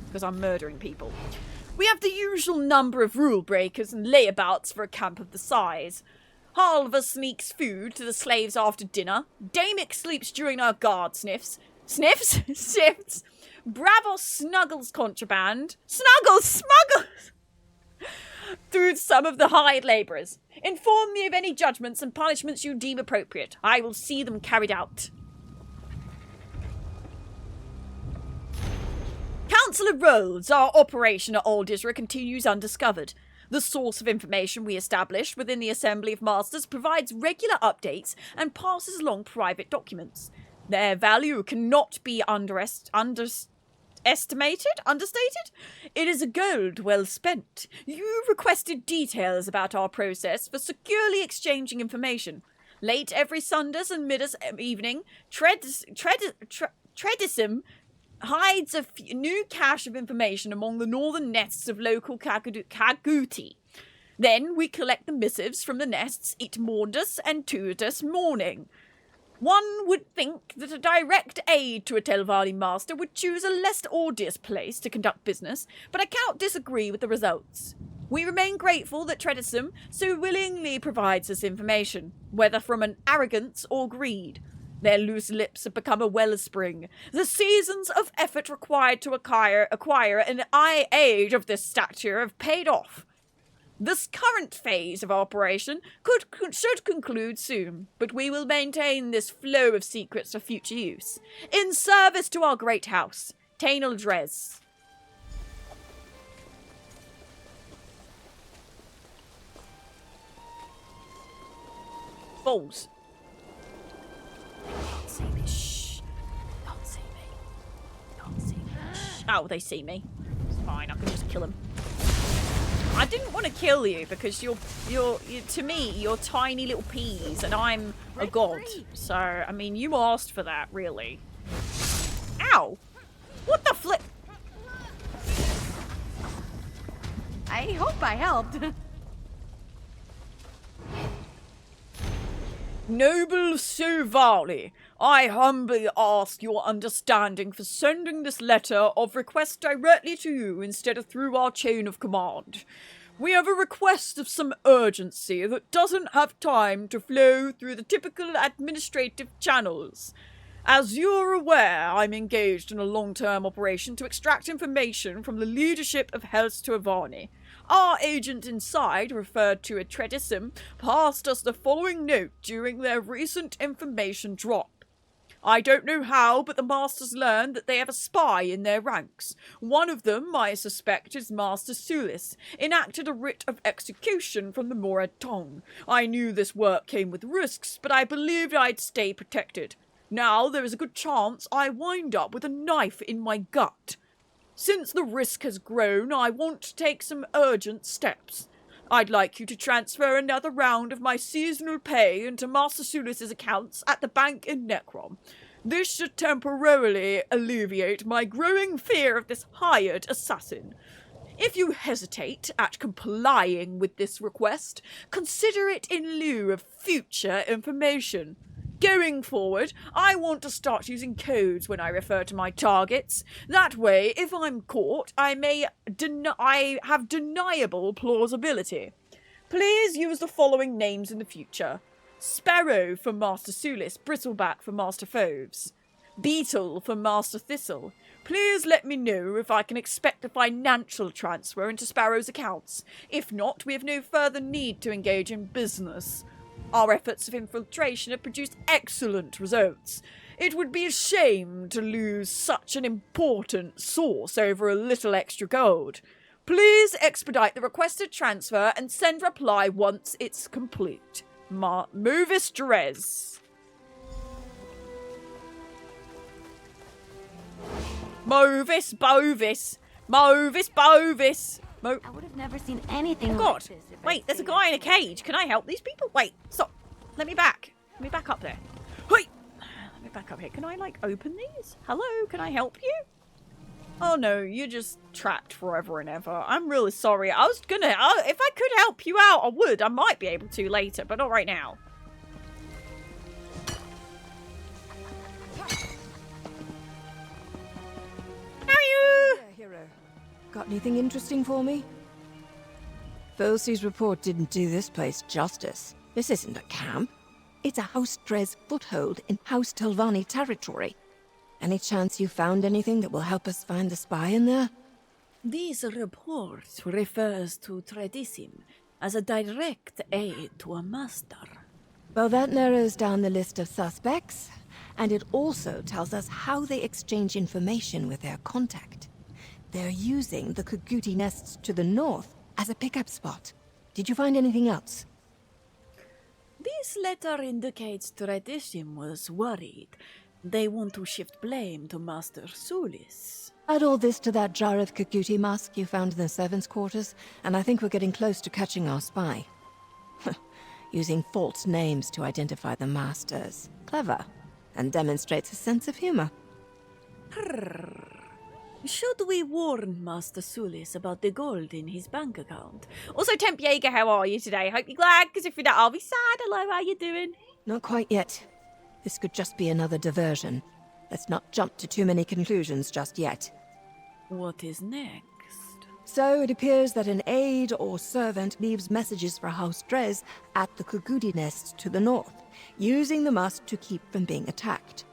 Because I'm murdering people. We have the usual number of rule breakers and layabouts for a camp of the size. Halva sneaks food to the slaves after dinner. Damick sleeps during our guard sniffs. Sniffs? Shifts. Bravos snuggles contraband. Snuggles! Through some of the hired labourers. Inform me of any judgments and punishments you deem appropriate. I will see them carried out. Councillor Rhodes, our operation at Aldisra continues undiscovered. The source of information we established within the Assembly of Masters provides regular updates and passes along private documents. Their value cannot be understated? It is a gold well spent. You requested details about our process for securely exchanging information. Late every Sundays and middays evening, Treadisim hides a new cache of information among the northern nests of local Kaguti. Then we collect the missives from the nests each Maundus and Tutus morning. One would think that a direct aid to a Telvanni master would choose a less odious place to conduct business, but I cannot disagree with the results. We remain grateful that Treadisim so willingly provides this information, whether from an arrogance or greed. Their loose lips have become a wellspring. The seasons of effort required to acquire an age of this stature have paid off. This current phase of operation should conclude soon, but we will maintain this flow of secrets for future use. In service to our great house, Tainal Dres. Balls. Can't see me. Shh. Can't see me. Can't see me. Shh. Oh, they see me. It's fine. I can just kill them. I didn't want to kill you because you're to me, you're tiny little peas and I'm a god. So, I mean, you asked for that, really. Ow! What the flip? I hope I helped. Noble Suvali, I humbly ask your understanding for sending this letter of request directly to you instead of through our chain of command. We have a request of some urgency that doesn't have time to flow through the typical administrative channels. As you're aware, I'm engaged in a long-term operation to extract information from the leadership of Helst Telvanni. Our agent inside, referred to as Tredesim, passed us the following note during their recent information drop. I don't know how, but the Masters learned that they have a spy in their ranks. One of them, I suspect, is Master Sulis, enacted a writ of execution from the Mora tongue. I knew this work came with risks, but I believed I'd stay protected. Now there is a good chance I wind up with a knife in my gut. Since the risk has grown, I want to take some urgent steps. I'd like you to transfer another round of my seasonal pay into Master Sulis' accounts at the bank in Necrom. This should temporarily alleviate my growing fear of this hired assassin. If you hesitate at complying with this request, consider it in lieu of future information. Going forward, I want to start using codes when I refer to my targets. That way, if I'm caught, I have deniable plausibility. Please use the following names in the future. Sparrow for Master Sulis, Bristleback for Master Foves. Beetle for Master Thistle. Please let me know if I can expect a financial transfer into Sparrow's accounts. If not, we have no further need to engage in business. Our efforts of infiltration have produced excellent results. It would be a shame to lose such an important source over a little extra gold. Please expedite the requested transfer and send reply once it's complete. Movis Drez. Movis Bovis. Movis Bovis. I would have never seen anything God. like this. Wait, there's a guy in a cage. Can I help these people? Wait, stop. Let me back. Let me back up there. Wait. Let me back up here. Can I, like, open these? Hello? Can I help you? Oh, no. You're just trapped forever and ever. I'm really sorry. I was gonna... if I could help you out, I would. I might be able to later, but not right now. How are you? Hero. Got anything interesting for me? Felsi's report didn't do this place justice. This isn't a camp. It's a House Drez foothold in House Telvanni territory. Any chance you found anything that will help us find the spy in there? This report refers to Tredesim as a direct aid to a master. Well, that narrows down the list of suspects, and it also tells us how they exchange information with their contact. They're using the Kaguti nests to the north as a pickup spot. Did you find anything else? This letter indicates Tredesim was worried. They want to shift blame to Master Sulis. Add all this to that jar of Kaguti musk you found in the servants' quarters, and I think we're getting close to catching our spy. Using false names to identify the masters. Clever. And demonstrates a sense of humor. Should we warn Master Sulis about the gold in his bank account? Also, Temp Jaeger, how are you today? Hope you're glad, because if you're not, I'll be sad. Hello, how you doing? Not quite yet. This could just be another diversion. Let's not jump to too many conclusions just yet. What is next? So it appears that an aide or servant leaves messages for House Drez at the Kaguti nests to the north, using the musk to keep from being attacked.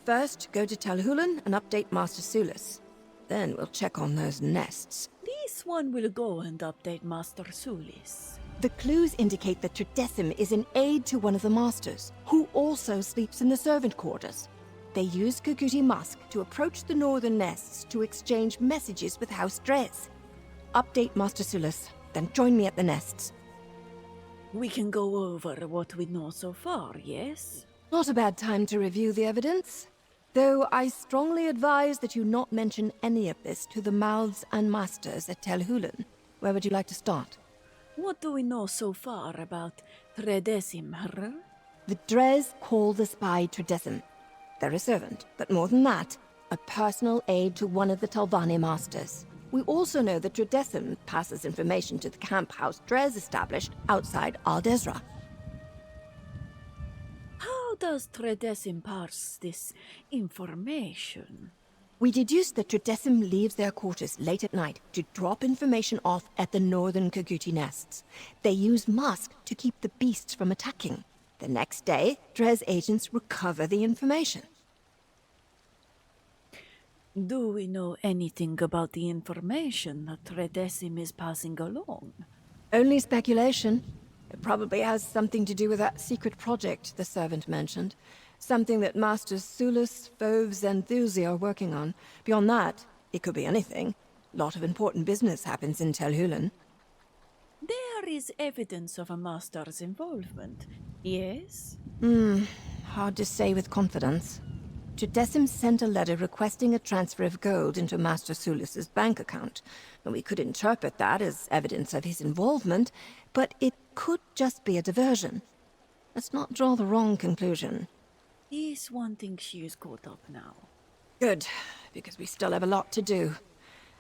First, go to Tel Hulan and update Master Sulis. Then we'll check on those nests. This one will go and update Master Sulis. The clues indicate that Tredesim is an aide to one of the masters, who also sleeps in the servant quarters. They use Kaguti musk to approach the northern nests to exchange messages with House Drez. Update Master Sulis, then join me at the nests. We can go over what we know so far, yes? Not a bad time to review the evidence. Though I strongly advise that you not mention any of this to the mouths and masters at Tel Hulan. Where would you like to start? What do we know so far about Tredesim, huh? The Drez call the spy Tredesim. They're a servant, but more than that, a personal aide to one of the Telvanni masters. We also know that Tredesim passes information to the camp House Drez established outside Aldezra. How does Tredesim parse this information? We deduce that Tredesim leaves their quarters late at night to drop information off at the northern Kaguti nests. They use musk to keep the beasts from attacking. The next day, Drez agents recover the information. Do we know anything about the information that Tredesim is passing along? Only speculation. It probably has something to do with that secret project the servant mentioned. Something that Masters Sulus, Foves, and Thusi are working on. Beyond that, it could be anything. A lot of important business happens in Tel Hulen. There is evidence of a master's involvement, yes? Hard to say with confidence. Tredesim sent a letter requesting a transfer of gold into Master Sulus's bank account. And we could interpret that as evidence of his involvement, but it could just be a diversion. Let's not draw the wrong conclusion. This one thinks she is caught up now. Good, because we still have a lot to do.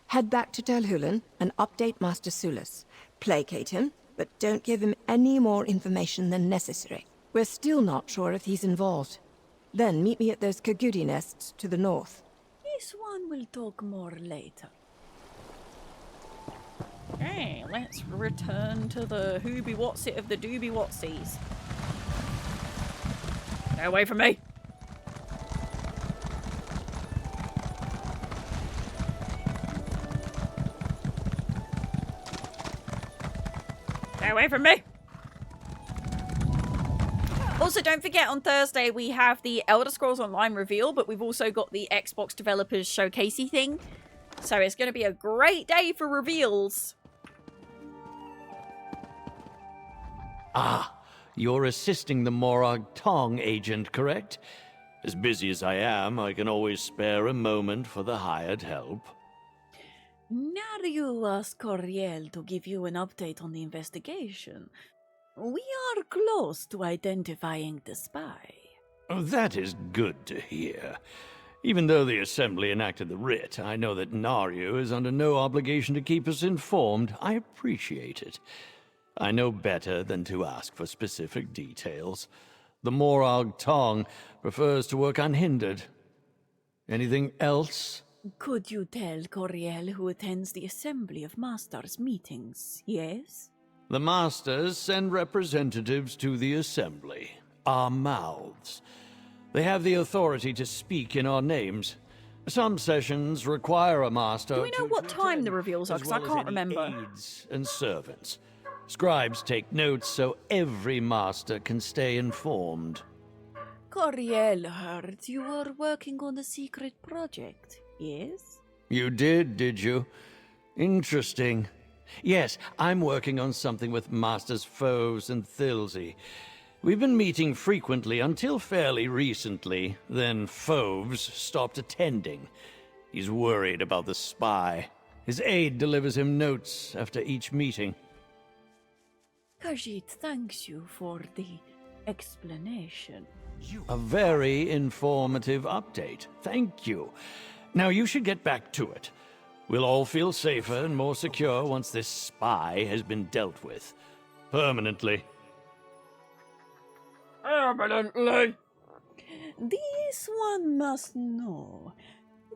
Head back to Tel Hulen and update Master Sulus. Placate him, but don't give him any more information than necessary. We're still not sure if he's involved. Then meet me at those Kagudi nests to the north. This one will talk more later. Okay, let's return to the who-be what's-it of the do-be whatsies. Stay away from me! Stay away from me! Also, don't forget, on Thursday we have the Elder Scrolls Online reveal, but we've also got the Xbox Developers Showcasey thing. So it's going to be a great day for reveals. Ah, you're assisting the Morag Tong agent, correct? As busy as I am, I can always spare a moment for the hired help. Now you ask Coriel to give you an update on the investigation. We are close to identifying the spy. Oh, that is good to hear. Even though the Assembly enacted the writ, I know that Naryu is under no obligation to keep us informed. I appreciate it. I know better than to ask for specific details. The Morag Tong prefers to work unhindered. Anything else? Could you tell Coriel who attends the Assembly of Masters meetings, yes? The Masters send representatives to the Assembly, our mouths. They have the authority to speak in our names. Some sessions require a Master Do we know what time the reveals are? Because I can't remember. Aides and servants. Scribes take notes so every Master can stay informed. Coriel heard you were working on a secret project, yes? You did you? Interesting. Yes, I'm working on something with Masters Foves and Thilzy. We've been meeting frequently until fairly recently. Then Foves stopped attending. He's worried about the spy. His aide delivers him notes after each meeting. Khajiit thanks you for the explanation. A very informative update. Thank you. Now you should get back to it. We'll all feel safer and more secure once this spy has been dealt with. Permanently. Permanently! This one must know.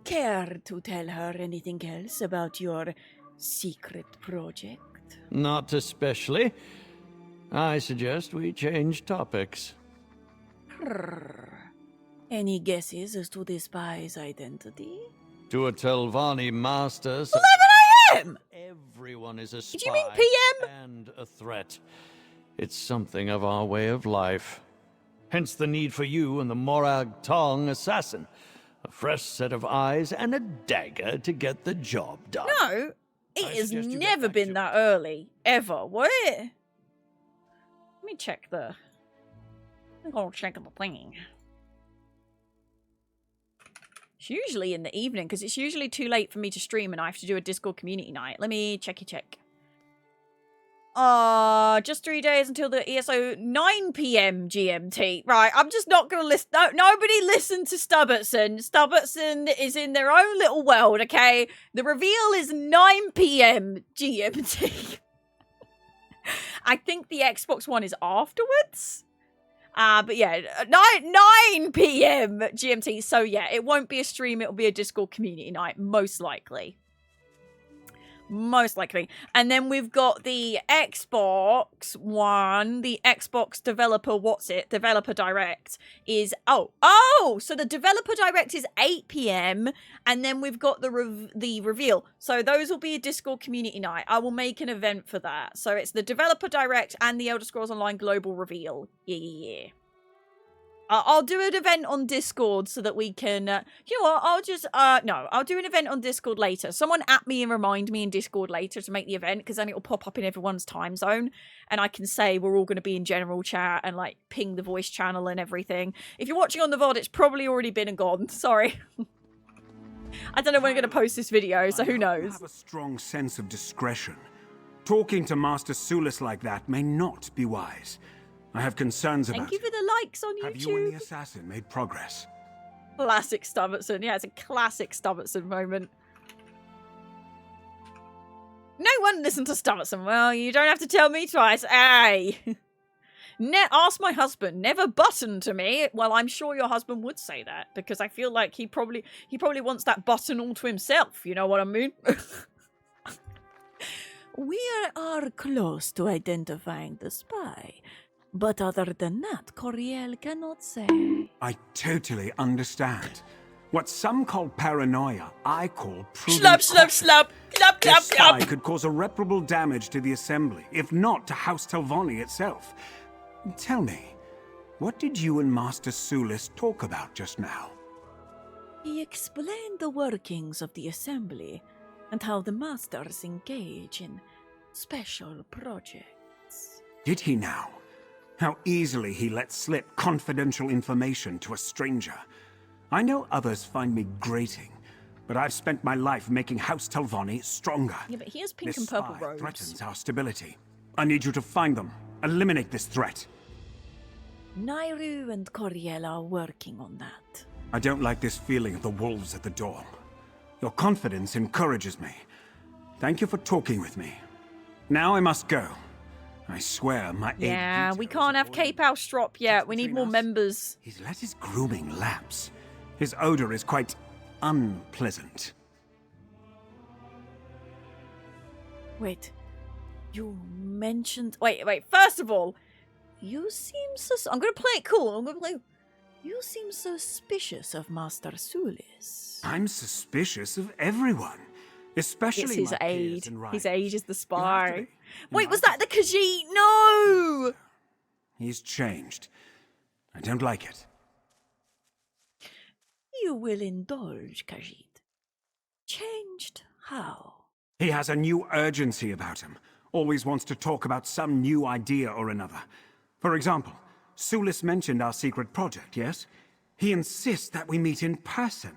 Care to tell her anything else about your secret project? Not especially. I suggest we change topics. Any guesses as to the spy's identity? To a Telvanni master... 11 AM! Everyone is a spy. Do you mean PM? And a threat. It's something of our way of life. Hence the need for you and the Morag Tong assassin. A fresh set of eyes and a dagger to get the job done. No, it has never been that early. Ever. What? Let me check the... I'm gonna check the thing. It's usually in the evening, because it's usually too late for me to stream and I have to do a Discord community night. Let me check. Just 3 days until the ESO 9 PM GMT. Right, I'm just not gonna listen. No, nobody listen to Stubbertson. Stubbertson is in their own little world, okay? The reveal is 9 PM GMT. I think the Xbox One is afterwards. But yeah, 9 PM GMT. So yeah, it won't be a stream, it'll be a Discord community night, most likely. Most likely. And then we've got the Xbox One, the Xbox developer, Developer Direct is, so the Developer Direct is 8 p.m. and then we've got the reveal. So those will be a Discord community night. I will make an event for that. So it's the Developer Direct and the Elder Scrolls Online Global Reveal. Yeah. I'll do an event on Discord so that we can, you know what, I'll do an event on Discord later. Someone at me and remind me in Discord later to make the event, because then it'll pop up in everyone's time zone, and I can say we're all going to be in general chat and, like, ping the voice channel and everything. If you're watching on the VOD, it's probably already been and gone. Sorry. I don't know when I'm going to post this video, so who knows. You have a strong sense of discretion. Talking to Master Sulis like that may not be wise. I have concerns about Thank you for the likes on YouTube. Have you and the assassin made progress? Classic Stubbertson. Yeah, it's a classic Stubbertson moment. No one listened to Stubbertson. Well, you don't have to tell me twice. Hey. Ask my husband. Never button to me. Well, I'm sure your husband would say that, because I feel like he probably wants that button all to himself. You know what I mean? We are close to identifying the spy. But other than that, Coriel cannot say. I totally understand. What some call paranoia, I call prudent Slap. This spy could cause irreparable damage to the Assembly, if not to House Telvanni itself. Tell me, what did you and Master Sulis talk about just now? He explained the workings of the Assembly and how the Masters engage in special projects. Did he now? How easily he lets slip confidential information to a stranger. I know others find me grating, but I've spent my life making House Telvanni stronger. Yeah, but he has pink this and purple spy robes. threatens our stability. I need you to find them. Eliminate this threat. Nairu and Coriel are working on that. I don't like this feeling of the wolves at the door. Your confidence encourages me. Thank you for talking with me. Now I must go. I swear my Yeah, we can't have Cape House drop yet. We need more members. He's let his grooming lapse. His odor is quite unpleasant. Wait, you mentioned... Wait. First of all, you seem I'm going to play it cool. You seem suspicious of Master Sulis. I'm suspicious of everyone. Especially it's his my aide. peers and His rivals. aide is the You spy. have to be. Wait, was that the Khajiit? No! He's changed. I don't like it. You will indulge, Khajiit. Changed how? He has a new urgency about him. Always wants to talk about some new idea or another. For example, Sulis mentioned our secret project, yes? He insists that we meet in person.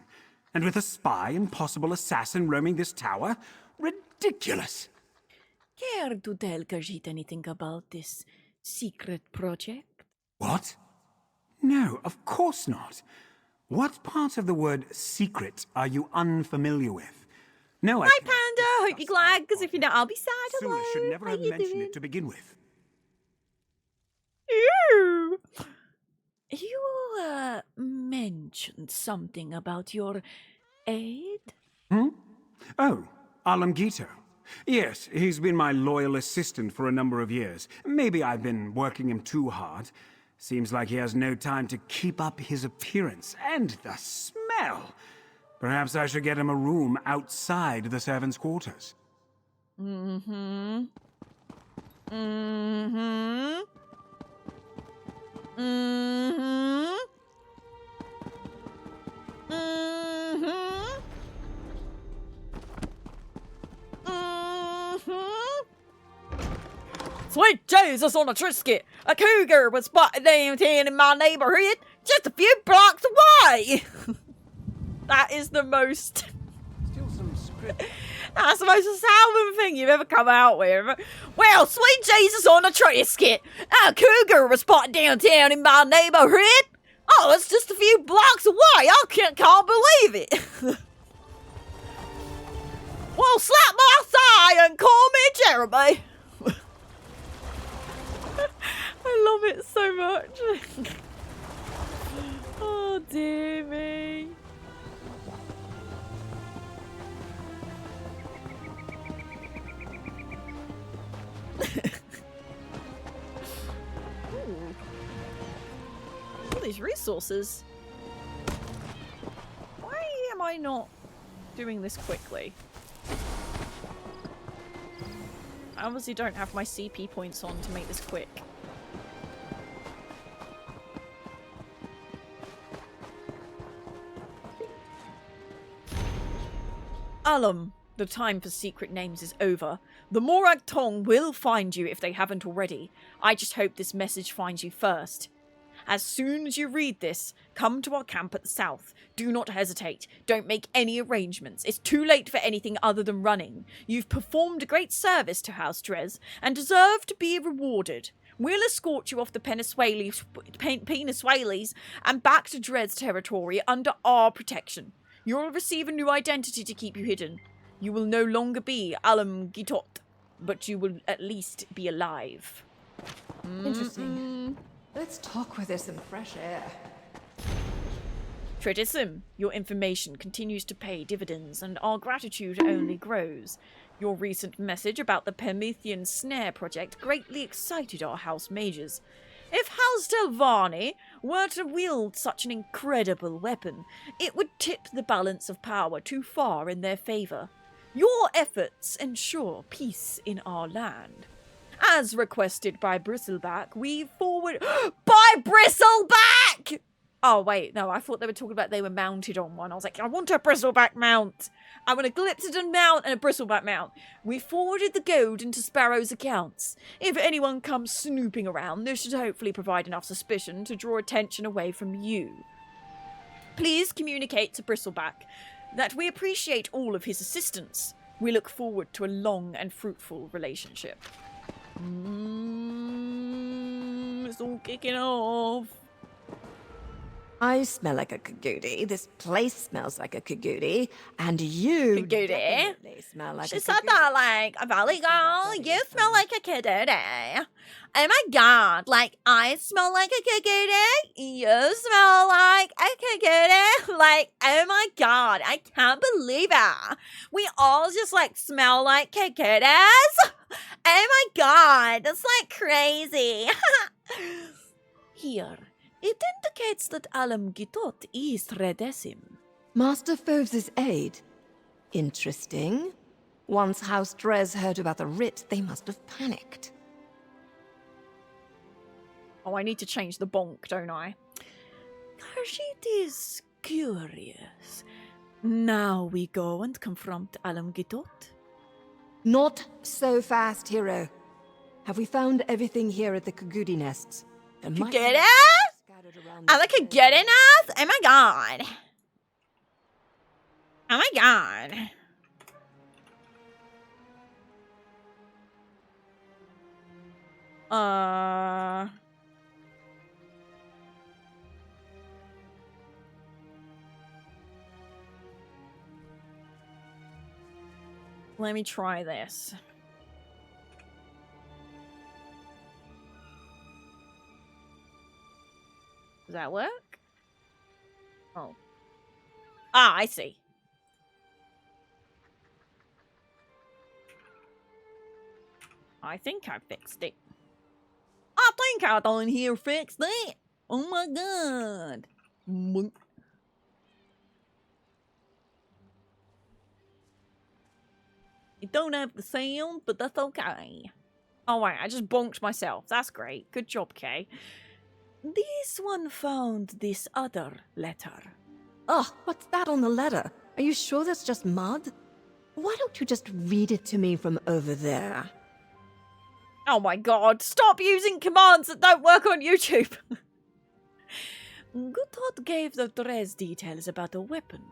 And with a spy and possible assassin roaming this tower? Ridiculous! Care to tell Khajiit anything about this secret project? What? No, of course not. What part of the word secret are you unfamiliar with? No, Hi, Panda. Hope you're glad, because if you're not, I'll be sad. Hello. Sulis should never How have you mentioned doing? it to begin with. Ew. You mentioned something about your aide? Oh, Alamgito. Yes, he's been my loyal assistant for a number of years. Maybe I've been working him too hard. Seems like he has no time to keep up his appearance. And the smell! Perhaps I should get him a room outside the servants' quarters. Mm-hmm. Sweet Jesus on a Trisket! A cougar was spotted downtown in my neighborhood, just a few blocks away! That is the most... Still some script. That's the most Salmon thing you've ever come out with. Well, sweet Jesus on a Trisket! A cougar was spotted downtown in my neighborhood! Oh, it's just a few blocks away! I can't believe it! Well, slap my thigh and call me Jeremy! I love it so much. Oh, dear me. these resources. Why am I not doing this quickly? I obviously don't have my CP points on to make this quick. Alum, the time for secret names is over. The Morag Tong will find you if they haven't already. I just hope this message finds you first. As soon as you read this, come to our camp at the south. Do not hesitate. Don't make any arrangements. It's too late for anything other than running. You've performed a great service to House Drez and deserve to be rewarded. We'll escort you off the Peniswales and back to Drez territory under our protection. You'll receive a new identity to keep you hidden. You will no longer be Alum Gitot, but you will at least be alive. Interesting. Let's talk with this in fresh air. Tredism, your information continues to pay dividends, and our gratitude only grows. Your recent message about the Promethean Snare project greatly excited our house mages. If House Telvanni were to wield such an incredible weapon, it would tip the balance of power too far in their favour. Your efforts ensure peace in our land. As requested by Bristleback, we forward... By Bristleback! Oh, wait, no, I thought they were talking about they were mounted on one. I was like, I want a Bristleback mount. I want a Glyptodon mount and a Bristleback mount. We forwarded the gold into Sparrow's accounts. If anyone comes snooping around, this should hopefully provide enough suspicion to draw attention away from you. Please communicate to Bristleback that we appreciate all of his assistance. We look forward to a long and fruitful relationship. It's all kicking off. I smell like a Kagudi. This place smells like a Kagudi. And you definitely smell like She a said Kagudi. that like a valley girl. You smell like a Kagudi. Oh my god, like I smell like a Kagudi. You smell like a Kagudi. Like, oh my god, I can't believe it. We all just like smell like Kagudis. Oh my god, that's like crazy. Here. It indicates that Alum Gitot is Redesim. Master Fov's aid. Interesting. Once House Drez heard about the writ, they must have panicked. Oh, I need to change the bonk, don't I? It is curious. Now we go and confront Alum Gitot. Not so fast, hero. Have we found everything here at the Kagudi nests? Get it? I like a get it ass? Oh my god. Oh my god. Let me try this. Does that work? Oh. Ah, I see. I think I fixed it. I think I done here fixed it. Oh my god. It don't have the sound, but that's okay. Oh wait, I just bonked myself. That's great. Good job, Kay. This one found this other letter. Oh, what's that on the letter? Are you sure that's just mud? Why don't you just read it to me from over there? Oh my god, stop using commands that don't work on YouTube! Gutot gave the Drez details about a weapon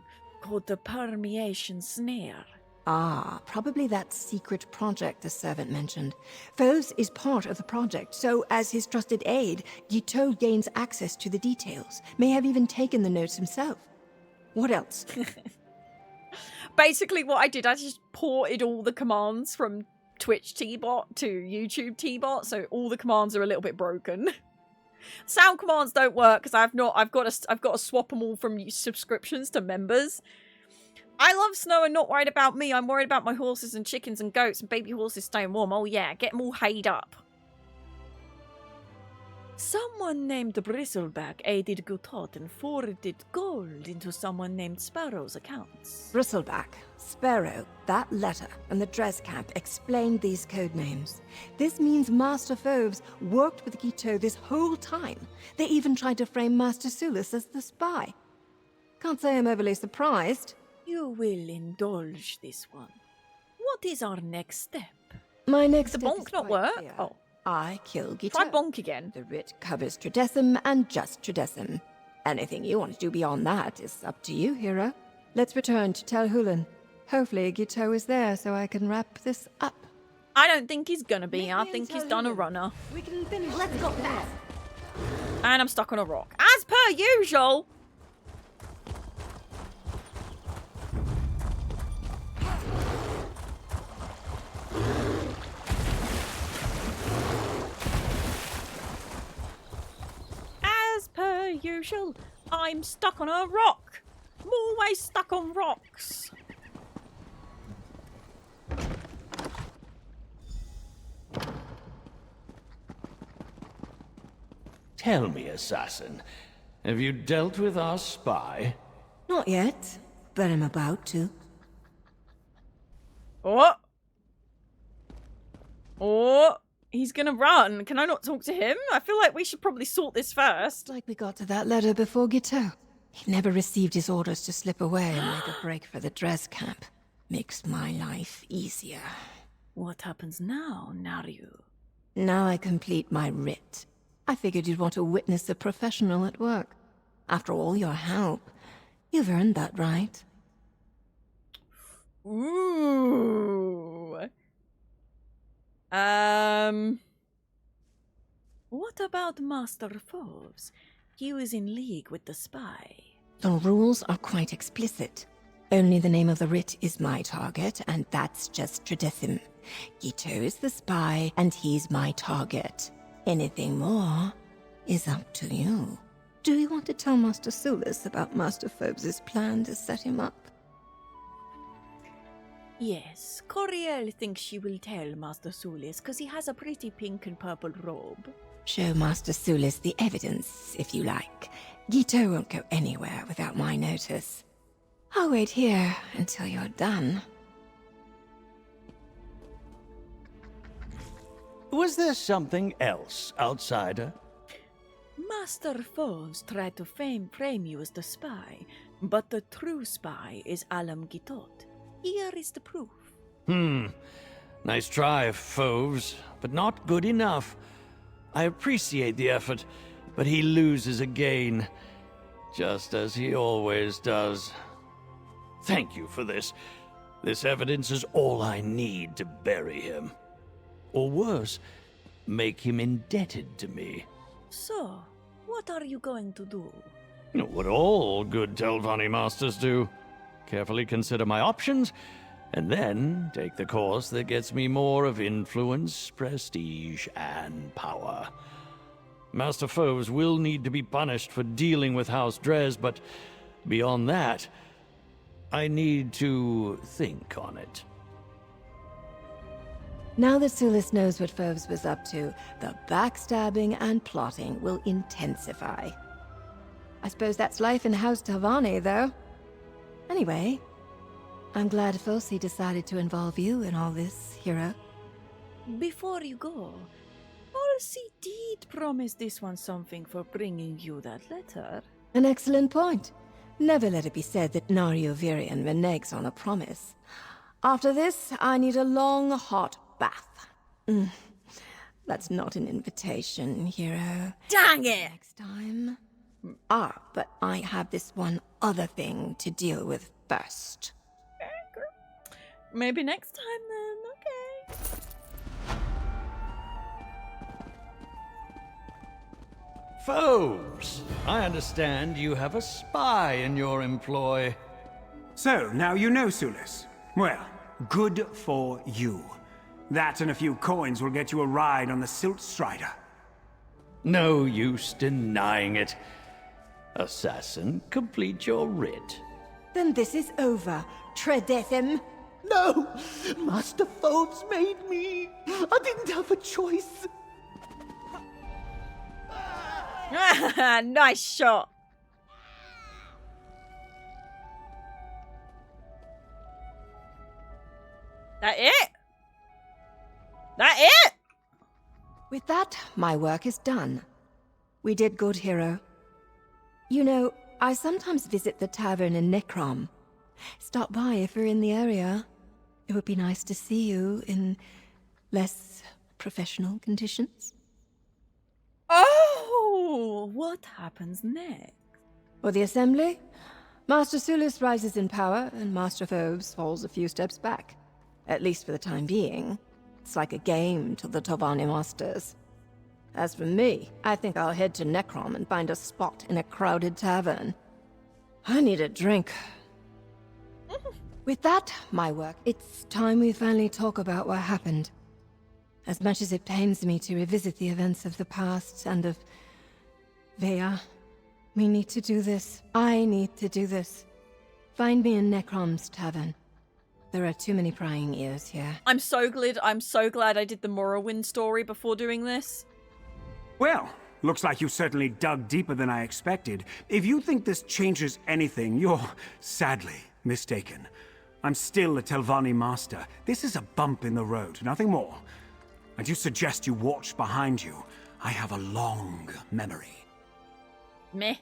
called the Permeation Snare. Ah, probably that secret project the servant mentioned. Fos is part of the project, so as his trusted aide, Guiteau gains access to the details, may have even taken the notes himself. What else? Basically what I did, I just ported all the commands from Twitch T-Bot to YouTube T-Bot, so all the commands are a little bit broken. Sound commands don't work because I've got to swap them all from subscriptions to members. I love snow and not worried about me. I'm worried about my horses and chickens and goats and baby horses staying warm. Oh yeah, get them all hayed up. Someone named Bristleback aided Gutot and forwarded gold into someone named Sparrow's accounts. Bristleback, Sparrow, that letter, and the dress camp explained these code names. This means Master Foves worked with Gito this whole time. They even tried to frame Master Sulis as the spy. Can't say I'm overly surprised. You will indulge this one. What is our next step? My next The step bonk is not quite work? clear. Oh. I kill Gito. Try bonk again. The writ covers Tridessum and just Tridessum. Anything you want to do beyond that is up to you, hero. Let's return to Tel Hulan. Hopefully Gito is there so I can wrap this up. I don't think he's gonna be. I Maybe think he's until done a then. runner. We can finish. Let's go fast. And I'm stuck on a rock. As per usual! As per usual, I'm stuck on a rock. I'm always stuck on rocks. Tell me, assassin, have you dealt with our spy? Not yet, but I'm about to. Oh! Oh! He's gonna run. Can I not talk to him? I feel like we should probably sort this first. Like we got to that letter before Gito. He never received his orders to slip away and make a break for the dress camp. Makes my life easier. What happens now, Naryu? Now I complete my writ. I figured you'd want to witness a professional at work. After all your help, you've earned that right. Ooh. What about Master Foves? He was in league with the spy. The rules are quite explicit. Only the name of the writ is my target, and that's just Tridessum. Gito is the spy, and he's my target. Anything more is up to you. Do you want to tell Master Sulis about Master Foves' plan to set him up? Yes, Coriel thinks she will tell Master Sulis because he has a pretty pink and purple robe. Show Master Sulis the evidence, if you like. Gito won't go anywhere without my notice. I'll wait here until you're done. Was there something else, outsider? Master Foves tried to frame you as the spy, but the true spy is Alam Gitot. Here is the proof. Nice try, Foves, but not good enough. I appreciate the effort, but he loses again, just as he always does. Thank you for this. This evidence is all I need to bury him. Or worse, make him indebted to me. So, what are you going to do? What all good Telvanni masters do. Carefully consider my options, and then take the course that gets me more of influence, prestige, and power. Master Foves will need to be punished for dealing with House Dres, but beyond that, I need to think on it. Now that Sulis knows what Foves was up to, the backstabbing and plotting will intensify. I suppose that's life in House Telvanni, though. Anyway, I'm glad Fosi decided to involve you in all this, hero. Before you go, Halsey did promise this one something for bringing you that letter. An excellent point. Never let it be said that Nario Virian reneges on a promise. After this, I need a long, hot bath. That's not an invitation, hero. Dang it! Next time. But I have this one other thing to deal with first. Maybe next time then, okay. Foves, I understand you have a spy in your employ. So, now you know Sulis. Well, good for you. That and a few coins will get you a ride on the Silt Strider. No use denying it. Assassin, complete your writ. Then this is over. Tridessum. No! Master Foves made me! I didn't have a choice! Nice shot. That it? That it? With that, my work is done. We did good, hero. You know, I sometimes visit the tavern in Necrom. Stop by if you're in the area. It would be nice to see you in less professional conditions. Oh, what happens next? For the Assembly, Master Sulis rises in power and Master Phobes falls a few steps back. At least for the time being. It's like a game to the Tovani Masters. As for me, I think I'll head to Necrom and find a spot in a crowded tavern. I need a drink. With that, my work, it's time we finally talk about what happened. As much as it pains me to revisit the events of the past and of Vea, we need to do this. I need to do this. Find me in Necrom's tavern. There are too many prying ears here. I'm so glad I did the Morrowind story before doing this. Well, looks like you certainly dug deeper than I expected. If you think this changes anything, you're sadly mistaken. I'm still a Telvanni master. This is a bump in the road, nothing more. I do suggest you watch behind you. I have a long memory. Meh.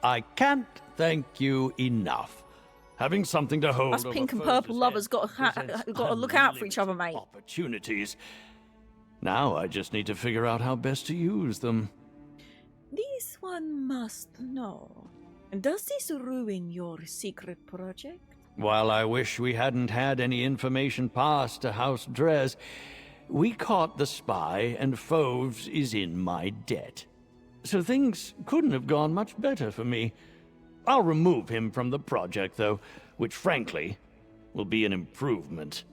I can't thank you enough. Having something to hold Us over pink and foes' purple lovers heads got to look out for each other, mate. Opportunities. Now I just need to figure out how best to use them. This one must know. Does this ruin your secret project? While I wish we hadn't had any information passed to House Drez, we caught the spy and Foves is in my debt. So things couldn't have gone much better for me. I'll remove him from the project, though, which frankly will be an improvement.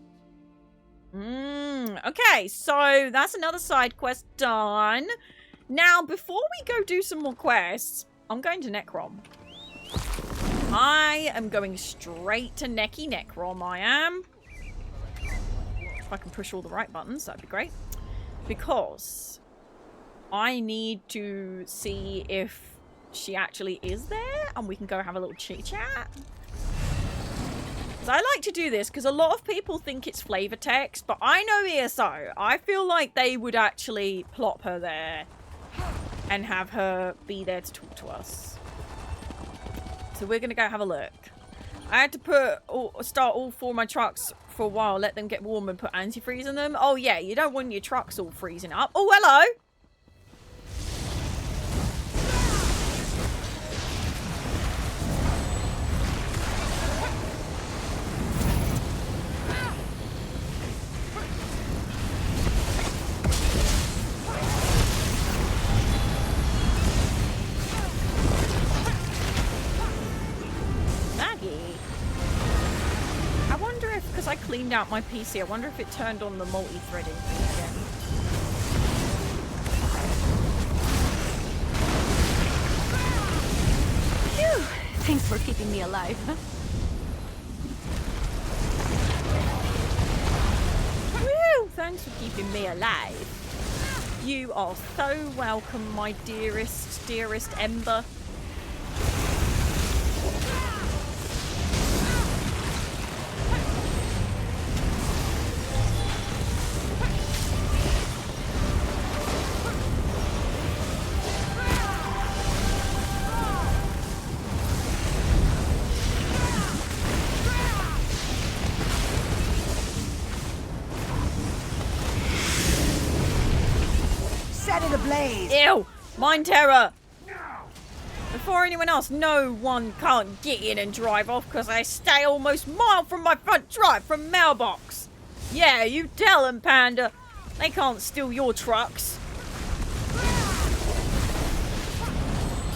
Okay, so that's another side quest done. Now, before we go do some more quests, I'm going to Necrom. I am going straight to Necrom, I am. If I can push all the right buttons, that'd be great. Because I need to see if she actually is there, and we can go have a little chit-chat. I like to do this because a lot of people think it's flavor text, but I know ESO. I feel like they would actually plop her there and have her be there to talk to us. So we're going to go have a look. I had to start all 4 of my trucks for a while, let them get warm and put antifreeze in them. Oh yeah, you don't want your trucks all freezing up. Oh, hello! I cleaned out my PC. I wonder if it turned on the multi-threading again. Phew! Thanks for keeping me alive. Woo! Thanks for keeping me alive. You are so welcome, my dearest, dearest Ember. Ew! Mind terror! Before anyone else, no one can't get in and drive off because I stay almost a mile from my front drive from mailbox. Yeah, you tell them, Panda. They can't steal your trucks.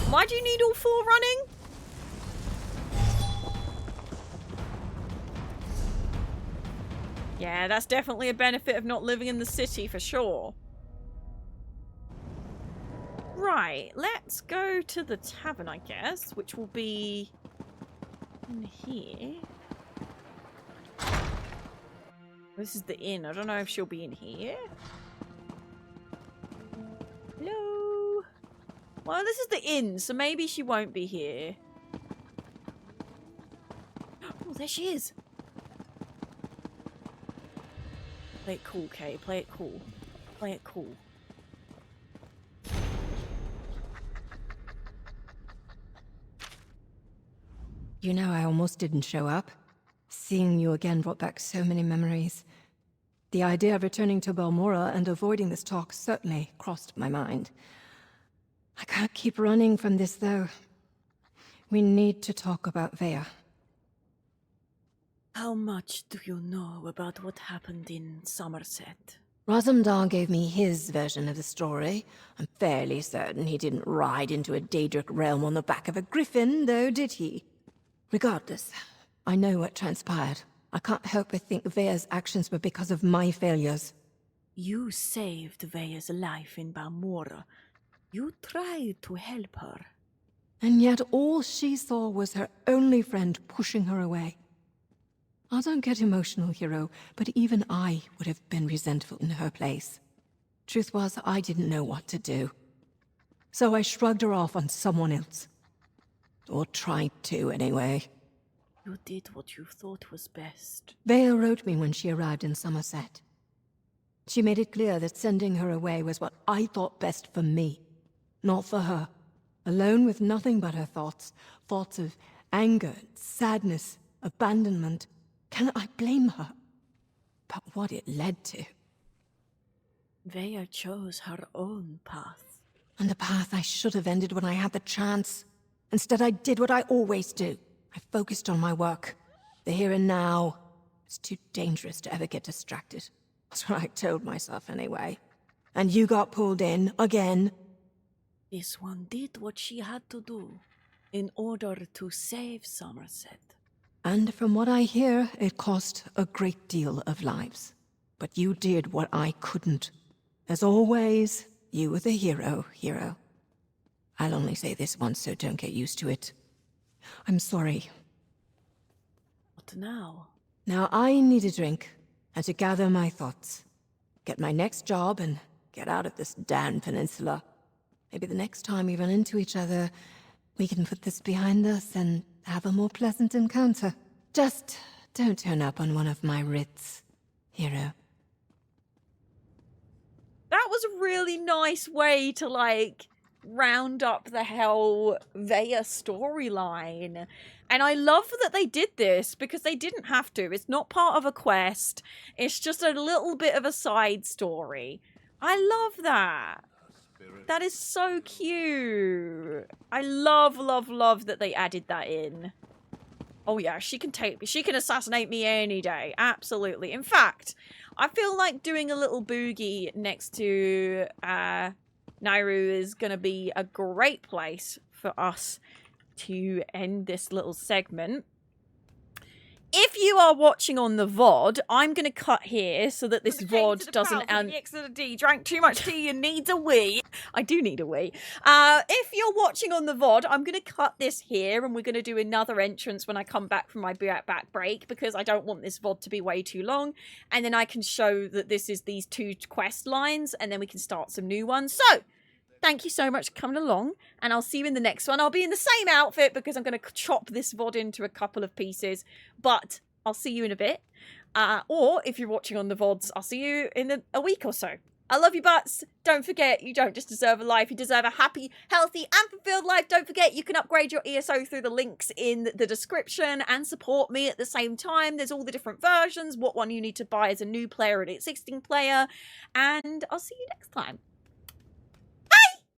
Why do you need all 4 running? Yeah, that's definitely a benefit of not living in the city for sure. Right, let's go to the tavern, I guess, which will be in here. This is the inn. I don't know if she'll be in here. Well, this is the inn, so maybe she won't be here. Oh, there she is. Play it cool, Kay. Play it cool. Play it cool. You know, I almost didn't show up. Seeing you again brought back so many memories. The idea of returning to Balmora and avoiding this talk certainly crossed my mind. I can't keep running from this, though. We need to talk about Vea. How much do you know about what happened in Somerset? Razumdar gave me his version of the story. I'm fairly certain he didn't ride into a Daedric realm on the back of a griffin, though, did he? Regardless, I know what transpired. I can't help but think Vea's actions were because of my failures. You saved Vea's life in Balmora. You tried to help her. And yet all she saw was her only friend pushing her away. I don't get emotional, hero, but even I would have been resentful in her place. Truth was, I didn't know what to do. So I shrugged her off on someone else. Or tried to, anyway. You did what you thought was best. Vea wrote me when she arrived in Somerset. She made it clear that sending her away was what I thought best for me, not for her. Alone with nothing but her thoughts. Thoughts of anger, sadness, abandonment. Can I blame her? But what it led to. Vea chose her own path. And the path I should have ended when I had the chance. Instead, I did what I always do. I focused on my work. The here and now. It's too dangerous to ever get distracted. That's what I told myself anyway. And you got pulled in, again. This one did what she had to do in order to save Somerset. And from what I hear, it cost a great deal of lives. But you did what I couldn't. As always, you were the hero. I'll only say this once, so don't get used to it. I'm sorry. What now? Now I need a drink, and to gather my thoughts. Get my next job, and get out of this damn peninsula. Maybe the next time we run into each other, we can put this behind us and have a more pleasant encounter. Just don't turn up on one of my writs, hero. That was a really nice way to, like, round up the whole Vea storyline. And I love that they did this because they didn't have to. It's not part of a quest. It's just a little bit of a side story. I love that. That is so cute. I love that they added that in. Oh yeah, she can assassinate me any day. Absolutely. In fact, I feel like doing a little boogie next to Llaro is going to be a great place for us to end this little segment. If you are watching on the VOD, I'm going to cut here so that this VOD doesn't... And X to the D, drank too much tea and needs a wee. I do need a wee. If you're watching on the VOD, I'm going to cut this here and we're going to do another entrance when I come back from my back break because I don't want this VOD to be way too long. And then I can show that this is these two quest lines and then we can start some new ones. So, thank you so much for coming along, and I'll see you in the next one. I'll be in the same outfit because I'm going to chop this VOD into a couple of pieces, but I'll see you in a bit. Or if you're watching on the VODs, I'll see you in a week or so. I love you butts. Don't forget, you don't just deserve a life, you deserve a happy, healthy, and fulfilled life. Don't forget, you can upgrade your ESO through the links in the description and support me at the same time. There's all the different versions, what one you need to buy as a new player and existing player, and I'll see you next time.